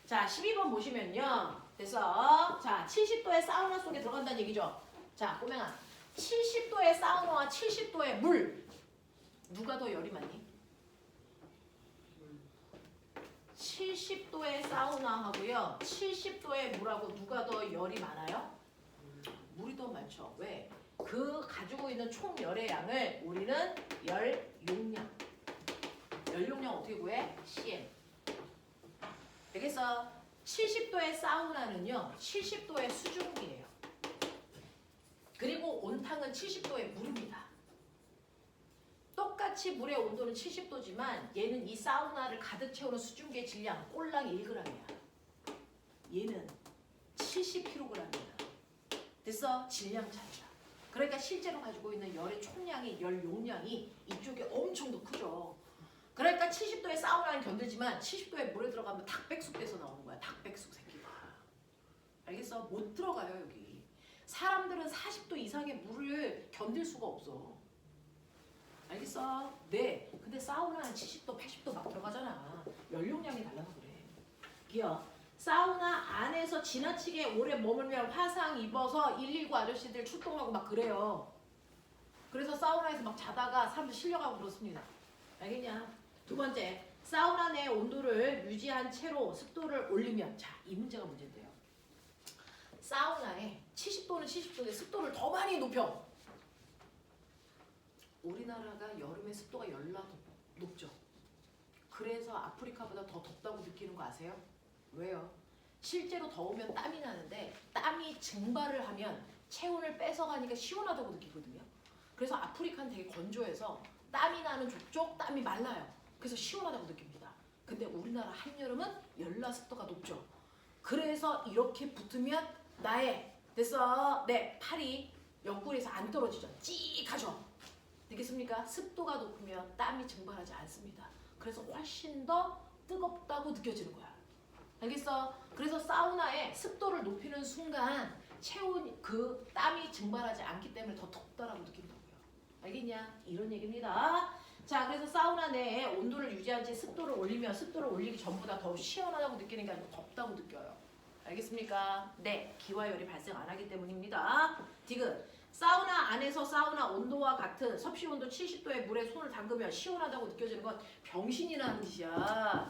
자, 12번 보시면요. 그래서 자, 70도의 사우나 속에 들어간다는 얘기죠. 자, 꼬맹아. 70도의 사우나와 70도의 물. 누가 더 열이 많니? 70도의 사우나하고요. 70도의 물하고 누가 더 열이 많아요? 물이 더 많죠. 왜? 그 가지고 있는 총 열의 양을 우리는 열 용량. 열 용량 어떻게 구해? CM. 알겠어? 70도의 사우나는요. 70도의 수증기예요. 그리고 온탕은 70도의 물입니다. 똑같이 물의 온도는 70도지만 얘는 이 사우나를 가득 채우는 수증기의 질량 꼴랑 1g이야. 얘는 70kg이야. 됐어? 질량 차이다. 그러니까 실제로 가지고 있는 열의 총량이 열 용량이 이쪽에 엄청 더 크죠. 그러니까 70도의 사우나는 견디지만 70도의 물에 들어가면 닭백숙 돼서 나오는 거야. 닭백숙 새끼가. 알겠어? 못 들어가요 여기. 사람들은 40도 이상의 물을 견딜 수가 없어. 알겠어? 네. 근데 사우나는 70도, 80도 막 들어가잖아. 연료량이 달라서 그래. 기어. 사우나 안에서 지나치게 오래 머물면 화상 입어서 119 아저씨들 출동하고 막 그래요. 그래서 사우나에서 막 자다가 사람들 실려가고 그렇습니다. 알겠냐? 두 번째. 사우나 내 온도를 유지한 채로 습도를 올리면 자, 이 문제가 문제인데요. 사우나에 70도는 70도인데 습도를 더 많이 높여. 우리나라가 여름에 습도가 열나 높죠. 그래서 아프리카보다 더 덥다고 느끼는 거 아세요? 왜요? 실제로 더우면 땀이 나는데 땀이 증발을 하면 체온을 뺏어가니까 시원하다고 느끼거든요. 그래서 아프리카는 되게 건조해서 땀이 나는 족족 땀이 말라요. 그래서 시원하다고 느낍니다. 근데 우리나라 한여름은 열나 습도가 높죠. 그래서 이렇게 붙으면 나의 됐어. 네, 팔이 옆구리에서 안 떨어지죠. 찍하죠. 되겠습니까? 습도가 높으면 땀이 증발하지 않습니다. 그래서 훨씬 더 뜨겁다고 느껴지는 거야. 알겠어? 그래서 사우나에 습도를 높이는 순간 체온 그 땀이 증발하지 않기 때문에 더 덥다라고 느낀다고요. 알겠냐? 이런 얘기입니다. 자, 그래서 사우나 내에 온도를 유지한 채 습도를 올리면 습도를 올리기 전보다 더 시원하다고 느끼는 게 아니고 덥다고 느껴요. 알겠습니까? 네, 기화열이 발생 안 하기 때문입니다. 디귿. 사우나 안에서 사우나 온도와 같은 섭씨 온도 70도의 물에 손을 담그면 시원하다고 느껴지는 건 병신이라는 뜻이야.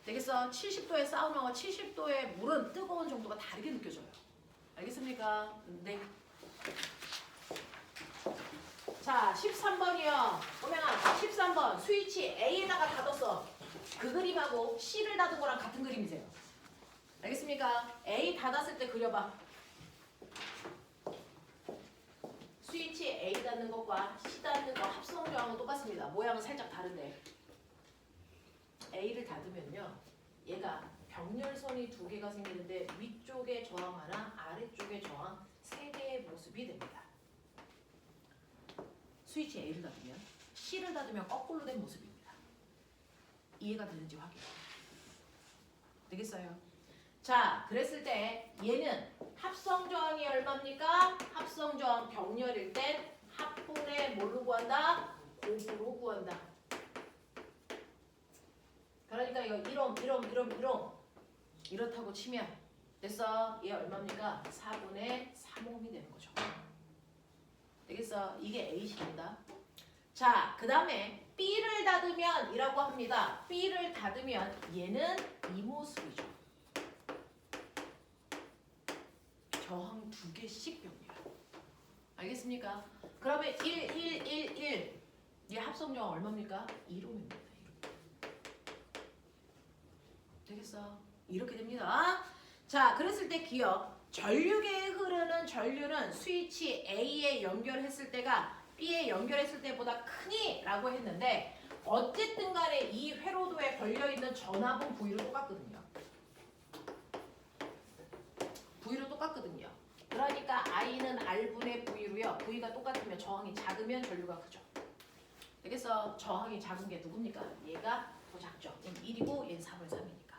되겠어? 70도의 사우나와 70도의 물은 뜨거운 정도가 다르게 느껴져요. 알겠습니까? 네. 자, 13번이요. 꼬맹아, 13번. 스위치 A에다가 닫았어. 그 그림하고 C를 닫은 거랑 같은 그림이세요. 알겠습니까? A 닫았을 때 그려봐. 스위치 A 닫는 것과 C 닫는 거 합성 저항은 똑같습니다. 모양은 살짝 다른데. A를 닫으면요. 얘가 병렬선이 두 개가 생기는데 위쪽에 저항 하나, 아래쪽에 저항 세 개의 모습이 됩니다. 스위치 A를 닫으면 C를 닫으면 거꾸로 된 모습입니다. 이해가 되는지 확인. 되겠어요? 자, 그랬을 때 얘는 합성 저항이 얼마입니까? 합성 저항 병렬일 땐 합분의 뭘로 구한다? 곱으로 구한다. 그러니까 이거 1옴 이렇다고 치면 됐어? 얘 얼마입니까? 4분의 3옴이 되는 거죠. 되겠어? 이게 A식입니다. 자, 그 다음에 B를 닫으면 이라고 합니다. B를 닫으면 얘는 이 모습이죠. 저항 두 개씩 병렬. 알겠습니까? 그러면 1. 얘 합성 저항 얼마입니까? 1옴입니다. 되겠어? 이렇게 됩니다. 자, 그랬을 때 기억. 전류계에 흐르는 전류는 스위치 A에 연결했을 때가 B에 연결했을 때보다 크니? 라고 했는데 어쨌든 간에 이 회로도에 걸려있는 전압은 V로 똑같거든요. V로 똑같거든요. 그러니까 I는 R분의 V로요. V가 똑같으면 저항이 작으면 전류가 크죠. 되겠어? 저항이 작은 게 누굽니까? 얘가 더 작죠. 얘는 1이고 얘는 4분의 3이니까.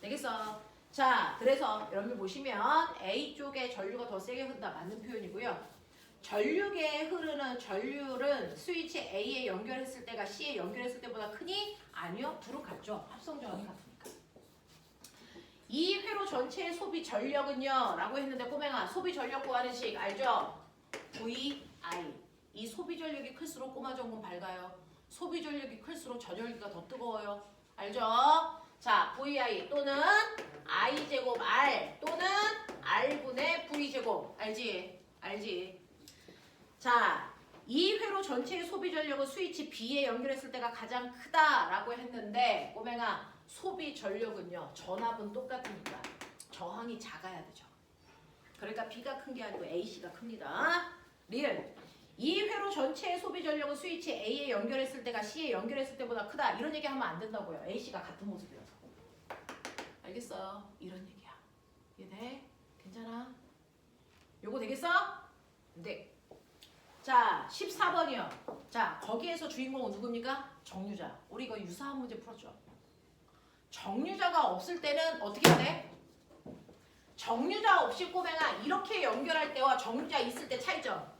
되겠어? 자, 그래서 여러분 보시면 A쪽에 전류가 더 세게 흐른다. 맞는 표현이고요. 전류계에 흐르는 전류는 스위치 A에 연결했을 때가 C에 연결했을 때보다 크니? 아니요. 둘은 같죠. 합성 저항이 같으니까. 이 회로 전체의 소비 전력은요. 라고 했는데 꼬맹아 소비 전력 구하는 식 알죠? VI. 이 소비 전력이 클수록 꼬마 전공 밝아요. 소비 전력이 클수록 전열기가 더 뜨거워요. 알죠? 자, VI 또는 I제곱 R 또는 R분의 V제곱. 알지? 알지? 자, 이 회로 전체의 소비 전력은 스위치 B에 연결했을 때가 가장 크다라고 했는데 꼬맹아 소비 전력은요. 전압은 똑같으니까 저항이 작아야 되죠. 그러니까 B가 큰 게 아니고 AC가 큽니다. 리을. 이 회로 전체의 소비 전력은 스위치 A에 연결했을 때가 C에 연결했을 때보다 크다. 이런 얘기 하면 안 된다고요. AC가 같은 모습이라서. 알겠어? 이런 얘기야. 이해돼? 괜찮아? 요거 되겠어? 네. 자, 14번이요. 자, 거기에서 주인공은 누굽니까? 정류자. 우리 이거 유사한 문제 풀었죠? 정류자가 없을 때는 어떻게 해야 돼? 정류자 없이 꼬맹아 이렇게 연결할 때와 정류자 있을 때 차이점.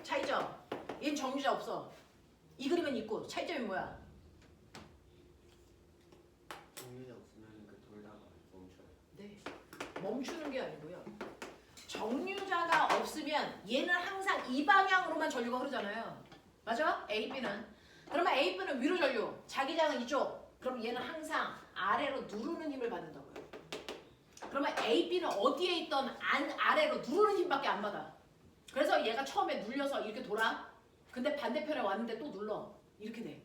차이점. 얘는 정류자 없어. 이 그림은 있고 차이점이 뭐야? 정류자 없으면 그 돌다가 멈춰요. 네. 멈추는 게 아니고요. 정류자가 없으면 얘는 항상 이 방향으로만 전류가 흐르잖아요. 맞아? A, B는. 그러면 A, B는 위로 전류. 자기장은 이쪽. 그럼 얘는 항상 아래로 누르는 힘을 받는다고요. 그러면 A, B는 어디에 있던 아래로 누르는 힘밖에 안 받아. 그래서 얘가 처음에 눌려서 이렇게 돌아. 근데 반대편에 왔는데 또 눌러. 이렇게 돼.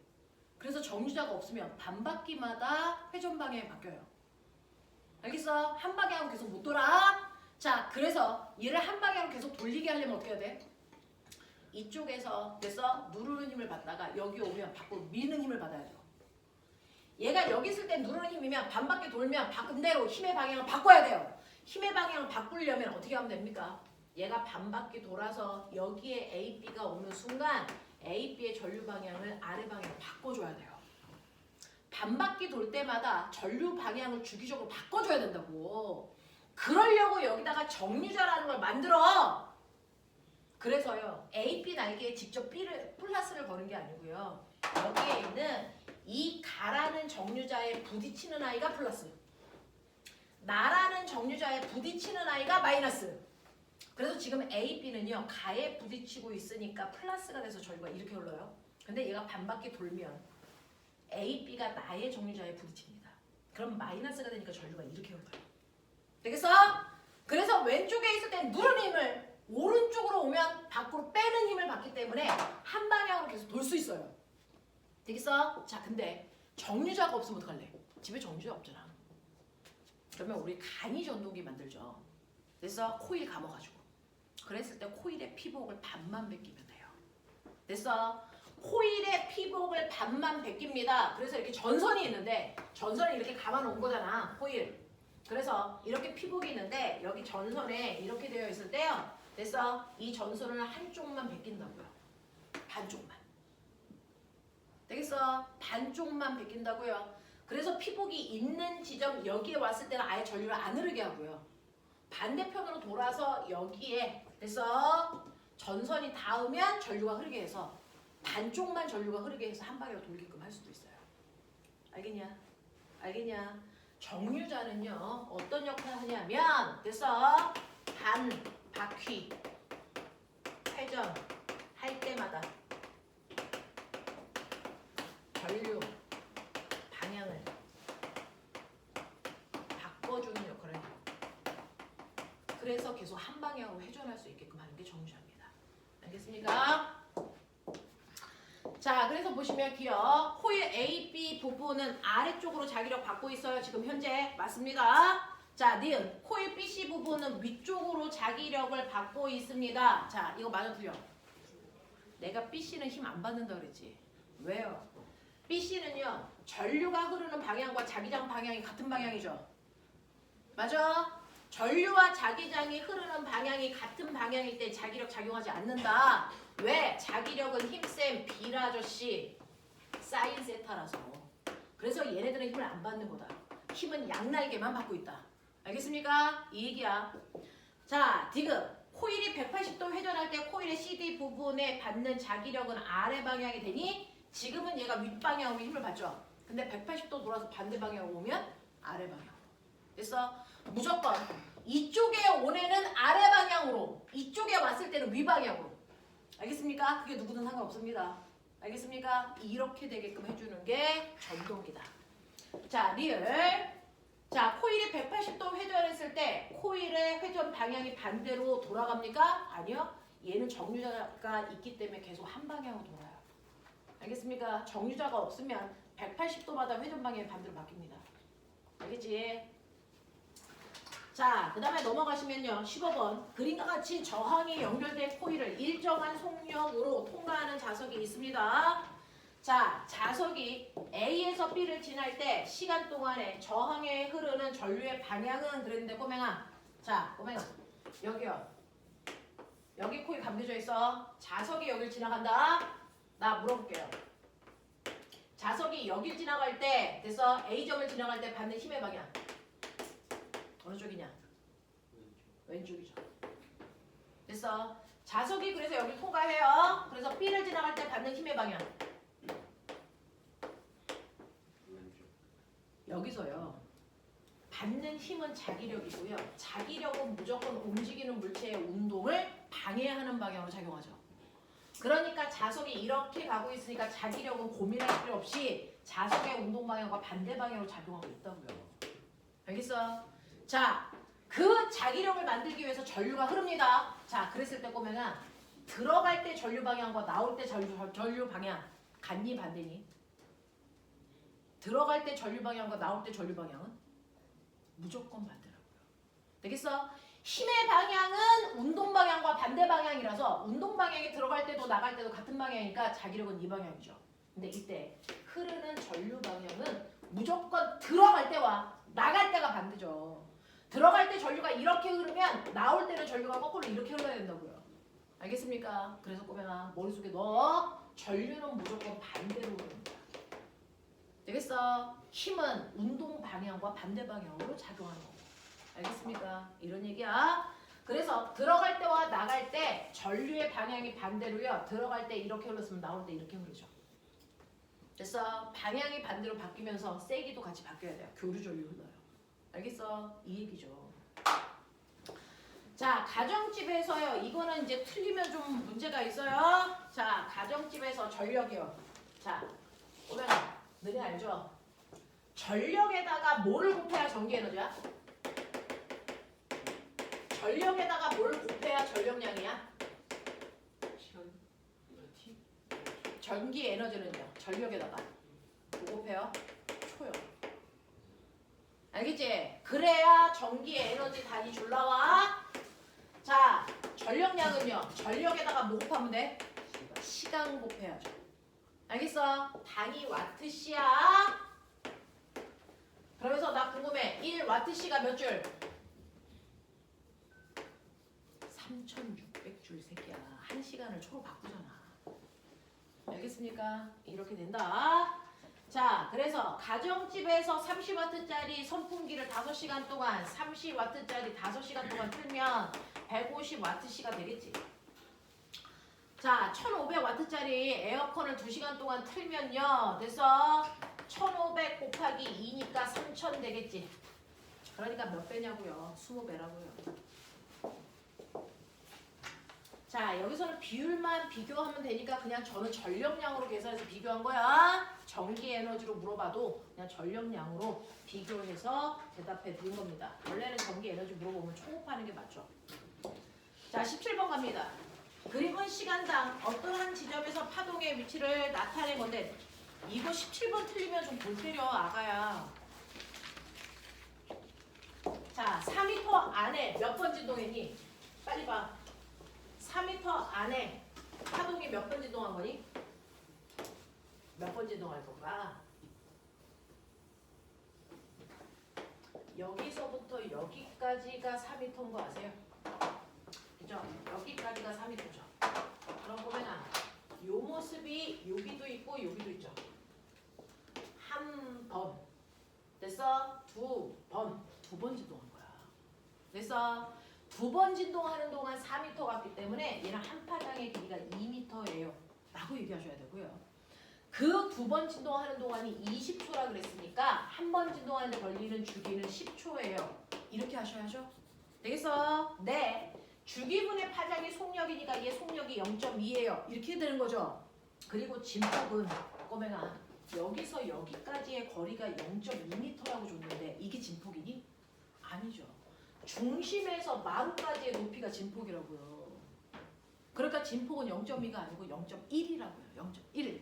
그래서 정류자가 없으면 반바퀴마다 회전 방향이 바뀌어요. 알겠어? 한 방향은 계속 못 돌아. 자, 그래서 얘를 한 방향으로 계속 돌리게 하려면 어떻게 해야 돼? 이쪽에서 됐어? 누르는 힘을 받다가 여기 오면 밖으로 미는 힘을 받아야 돼요. 얘가 여기 있을 때 누르는 힘이면 반바퀴 돌면 반대로 힘의 방향을 바꿔야 돼요. 힘의 방향을 바꾸려면 어떻게 하면 됩니까? 얘가 반바퀴 돌아서 여기에 A, B가 오는 순간 A, B의 전류 방향을 아래 방향으로 바꿔줘야 돼요. 반바퀴 돌 때마다 전류 방향을 주기적으로 바꿔줘야 된다고. 그러려고 여기다가 정류자라는 걸 만들어. 그래서요, A, B 날개에 직접 B를 플러스를 거는 게 아니고요. 여기에 있는 이 가라는 정류자에 부딪히는 아이가 플러스, 나라는 정류자에 부딪히는 아이가 마이너스. 그래서 지금 A, B는요, 가에 부딪히고 있으니까 플러스가 돼서 전류가 이렇게 흘러요. 근데 얘가 반바퀴 돌면 A, B가 나의 정류자에 부딪힙니다. 그럼 마이너스가 되니까 전류가 이렇게 흘러요. 되겠어? 그래서 왼쪽에 있을 땐 누르는 힘을, 오른쪽으로 오면 밖으로 빼는 힘을 받기 때문에 한 방향으로 계속 돌 수 있어요. 되겠어? 자, 근데 정류자가 없으면 어떡할래? 집에 정류자 없잖아. 그러면 우리 간이 전동기 만들죠. 됐어? 코일 감아가지고. 그랬을 때 코일의 피복을 반만 베끼면 돼요. 됐어? 코일의 피복을 반만 베낍니다. 그래서 이렇게 전선이 있는데, 전선을 이렇게 감아놓은 거잖아, 코일. 그래서 이렇게 피복이 있는데 여기 전선에 이렇게 되어 있을 때요, 됐어? 이 전선을 한쪽만 베낀다고요. 반쪽만. 되겠어? 반쪽만 베낀다고요. 그래서 피복이 있는 지점 여기에 왔을 때는 아예 전류를 안 흐르게 하고요. 반대편으로 돌아서 여기에, 됐어? 전선이 닿으면 전류가 흐르게 해서 반쪽만 전류가 흐르게 해서 한 방향으로 돌게끔 할 수도 있어요. 알겠냐? 알겠냐? 정류자는요, 어떤 역할을 하냐면, 됐어? 반 바퀴 회전 할 때마다 전류 방향을 바꿔주는 역할을 해요. 그래서 계속 한 방향으로 회전할 수 있게끔 하는 게 정류자입니다. 알겠습니까? 자, 그래서 보시면 기억, 코일 A, B 부분은 아래쪽으로 자기력 받고 있어요. 지금 현재 맞습니다. 자, 니은 코일 B, C 부분은 위쪽으로 자기력을 받고 있습니다. 자, 이거 맞아 틀려? 내가 B, C는 힘 안 받는다 그랬지. 왜요? B, C는요, 전류가 흐르는 방향과 자기장 방향이 같은 방향이죠. 맞아? 전류와 자기장이 흐르는 방향이 같은 방향일 때 자기력 작용하지 않는다. 왜? 자기력은 힘센 B라 아저씨 사인 세타라서. 그래서 얘네들은 힘을 안 받는 거다. 힘은 양날개만 받고 있다. 알겠습니까? 이 얘기야. 자, 디귿. 코일이 180도 회전할 때 코일의 CD 부분에 받는 자기력은 아래 방향이 되니 지금은 얘가 윗방향으로 힘을 받죠. 근데 180도 돌아서 반대 방향으로 오면 아래 방향. 됐어? 무조건 이쪽에 온 애는 아래 방향으로, 이쪽에 왔을 때는 위 방향으로. 알겠습니까? 그게 누구든 상관없습니다. 알겠습니까? 이렇게 되게끔 해주는 게 전동기다. 자, 리을. 자, 코일이 180도 회전했을 때 코일의 회전 방향이 반대로 돌아갑니까? 아니요. 얘는 정류자가 있기 때문에 계속 한 방향으로 돌아요. 알겠습니까? 정류자가 없으면 180도마다 회전 방향이 반대로 바뀝니다. 알겠지? 자, 그 다음에 넘어가시면요. 15번. 그림과 같이 저항이 연결된 코일을 일정한 속력으로 통과하는 자석이 있습니다. 자, 자석이 A에서 B를 지날 때 시간 동안에 저항에 흐르는 전류의 방향은 그랬는데 꼬맹아. 자, 꼬맹아. 여기요. 여기 코일 감겨져 있어. 자석이 여길 지나간다. 나 물어볼게요. 자석이 여길 지나갈 때, 됐어? A점을 지나갈 때 받는 힘의 방향. 어느 쪽이냐? 왼쪽이죠. 됐어? 자석이 그래서 여기 통과해요. 그래서 B를 지나갈 때 받는 힘의 방향. 왼쪽. 여기서요. 받는 힘은 자기력이고요. 자기력은 무조건 움직이는 물체의 운동을 방해하는 방향으로 작용하죠. 그러니까 자석이 이렇게 가고 있으니까 자기력은 고민할 필요 없이 자석의 운동 방향과 반대 방향으로 작용하고 있다고요. 알겠어? 자, 그 자기력을 만들기 위해서 전류가 흐릅니다. 자, 그랬을 때 보면은 들어갈 때 전류 방향과 나올 때 전류 방향 같니 반대니? 들어갈 때 전류 방향과 나올 때 전류 방향은 무조건 반대라고요. 되겠어? 힘의 방향은 운동 방향과 반대 방향이라서 운동 방향이 들어갈 때도 나갈 때도 같은 방향이니까 자기력은 이 방향이죠. 근데 이때 흐르는 전류 방향은 무조건 들어갈 때와 나갈 때가 반대죠. 들어갈 때 전류가 이렇게 흐르면 나올 때는 전류가 거꾸로 이렇게 흘러야 된다고요. 알겠습니까? 그래서 꼬맹아 머릿속에 넣어. 전류는 무조건 반대로 흐릅니다. 되겠어? 힘은 운동 방향과 반대 방향으로 작용하는 거고. 알겠습니까? 이런 얘기야. 그래서 들어갈 때와 나갈 때 전류의 방향이 반대로요. 들어갈 때 이렇게 흘렀으면 나올 때 이렇게 흐르죠. 됐어? 방향이 반대로 바뀌면서 세기도 같이 바뀌어야 돼요. 교류 전류 흘러요. 알겠어? 이 얘기죠. 자, 가정집에서요. 이거는 이제 틀리면 좀 문제가 있어요. 자, 가정집에서 전력이요. 자, 보면 너네 알죠? 전력에다가 뭐를 곱해야 전기 에너지야? 전력에다가 뭘 곱해야 전력량이야? 시간 T 전기 에너지는요. 전력에다가 뭐 곱해요? 초요. 알겠지? 그래야 전기 에너지 단위 줄 나와. 자, 전력량은요. 전력에다가 뭐 곱하면 돼? 시간 곱해야죠. 알겠어? 단위 와트시야. 그러면서 나 궁금해. 1와트시가 몇 줄? 3600줄 새끼야. 1시간을 초로 바꾸잖아. 알겠습니까? 이렇게 된다. 자, 그래서 가정집에서 30W짜리 선풍기를 5시간 동안 30W짜리 5시간 동안 틀면 150W가 되겠지. 자, 1500W짜리 에어컨을 2시간 동안 틀면요. 됐어? 1500 곱하기 2니까 3000 되겠지. 그러니까 몇 배냐고요? 20배라고요. 자, 여기서는 비율만 비교하면 되니까 그냥 저는 전력량으로 계산해서 비교한 거야. 전기 에너지로 물어봐도 그냥 전력량으로 비교해서 대답해 드린 겁니다. 원래는 전기 에너지 물어보면 총곱하는 게 맞죠. 자, 17번 갑니다. 그림은 시간당 어떠한 지점에서 파동의 위치를 나타낸 건데 이거 17번 틀리면 좀 볼 때려 아가야. 자, 4m 안에 몇 번 진동했니? 빨리 봐. 4m 안에 파동이 몇 번 진동한 거니? 몇 번 진동할 건가? 여기서부터 여기까지가 4m인 거 아세요? 그죠? 여기까지가 4m죠. 그럼 보면 요 모습이 여기도 있고 여기도 있죠. 한 번. 됐어? 두 번 진동한 거야. 됐어? 2번 진동하는 동안 4m 갔기 때문에 얘는 한 파장의 길이가 2m예요. 라고 얘기하셔야 되고요. 그 2번 진동하는 동안이 20초라 그랬으니까 한 번 진동하는데 걸리는 주기는 10초예요. 이렇게 하셔야죠. 되겠어? 네. 주기분의 파장이 속력이니까 얘 속력이 0.2예요. 이렇게 되는 거죠. 그리고 진폭은 꼬맹아 여기서 여기까지의 거리가 0.2m라고 줬는데 이게 진폭이니? 아니죠. 중심에서 마루까지의 높이가 진폭이라고요. 그러니까 진폭은 0.2가 아니고 0.1이라고요. 0.1.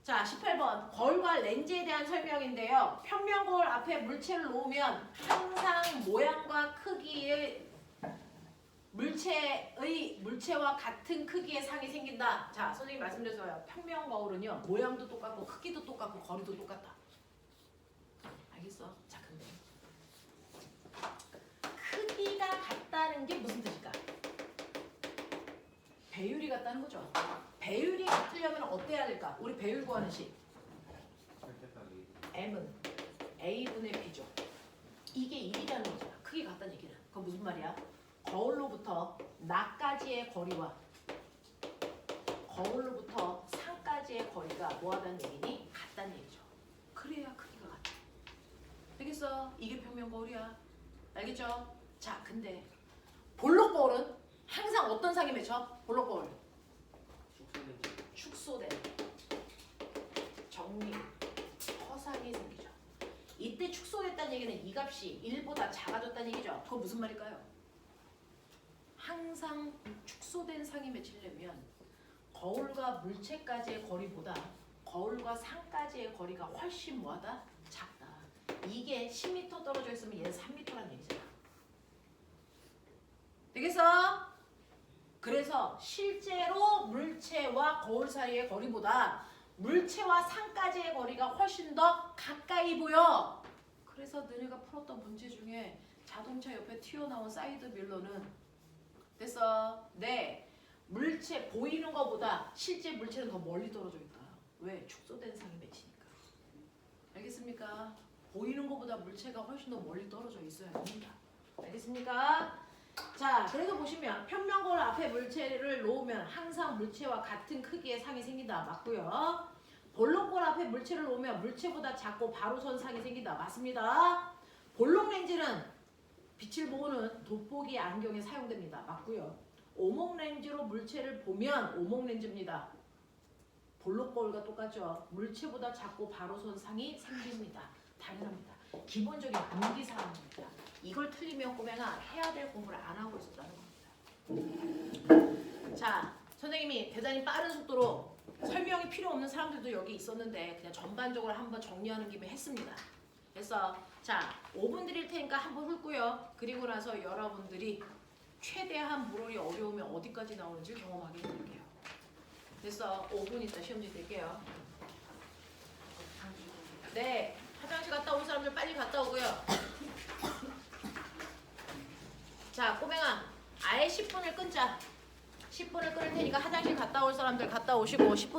자, 18번. 거울과 렌즈에 대한 설명인데요. 평면 거울 앞에 물체를 놓으면 항상 모양과 크기의 물체와 같은 크기의 상이 생긴다. 자, 선생님 말씀드렸어요. 평면 거울은요. 모양도 똑같고 크기도 똑같고 거리도 똑같다. 알겠어? 자, 근데 크기가 같다는 게 무슨 뜻일까? 배율이 같다는 거죠. 배율이 같으려면 어때야 될까? 우리 배율 구하는 식. M은 A분의 B죠. 이게 1이라는 거잖아. 크기가 같다는 얘기는. 그건 무슨 말이야? 거울로부터 나까지의 거리와 거울로부터 상까지의 거리가 뭐하다는 얘기니? 같다는 얘기죠. 그래야 크기가 같아. 되겠어? 이게 평면 거울이야. 알겠죠? 자, 근데 볼록 거울은 항상 어떤 상이 맺혀? 볼록 거울. 축소된 정리 허상이 생기죠. 이때 축소됐다는 얘기는 이 값이 1보다 작아졌다는 얘기죠. 그건 무슨 말일까요? 항상 축소된 상이 맺히려면 거울과 물체까지의 거리보다 거울과 상까지의 거리가 훨씬 뭐하다? 작다. 이게 10m 떨어져 있으면 얘는 3m라는 얘기잖아. 되겠어? 그래서 실제로 물체와 거울 사이의 거리보다 물체와 상까지의 거리가 훨씬 더 가까이 보여. 그래서 너네가 풀었던 문제 중에 자동차 옆에 튀어나온 사이드 밀러는 됐어? 네. 물체 보이는 것보다 실제 물체는 더 멀리 떨어져 있다. 왜? 축소된 상이 맺히니까. 알겠습니까? 보이는 것보다 물체가 훨씬 더 멀리 떨어져 있어야 합니다. 알겠습니까? 자, 그래서 보시면 평면거울 앞에 물체를 놓으면 항상 물체와 같은 크기의 상이 생긴다. 맞고요. 볼록거울 앞에 물체를 놓으면 물체보다 작고 바로 선 상이 생긴다. 맞습니다. 볼록 렌즈는 빛을 보는 돋보기 안경에 사용됩니다. 맞고요. 오목 렌즈로 물체를 보면 오목 렌즈입니다. 볼록거울과 똑같죠. 물체보다 작고 바로 선 상이 생깁니다. 당연합니다. 기본적인 암기사항입니다. 이걸 틀리면 꼬맹아 해야 될 공부를 안 하고 있었다는 겁니다. 자, 선생님이 대단히 빠른 속도로 설명이 필요 없는 사람들도 여기 있었는데 그냥 전반적으로 한번 정리하는 김에 했습니다. 그래서 자, 5분 드릴 테니까 한번 훑고요. 그리고 나서 여러분들이 최대한 물어리 어려우면 어디까지 나오는지 경험하게 해드릴게요. 그래서 5분 있다 시험지 드릴게요. 네, 화장실 갔다 온 사람들 빨리 갔다 오고요. 자, 꼬맹아, 아예 10분을 끊자. 10분을 끊을 테니까 화장실 갔다 올 사람들 갔다 오시고 10분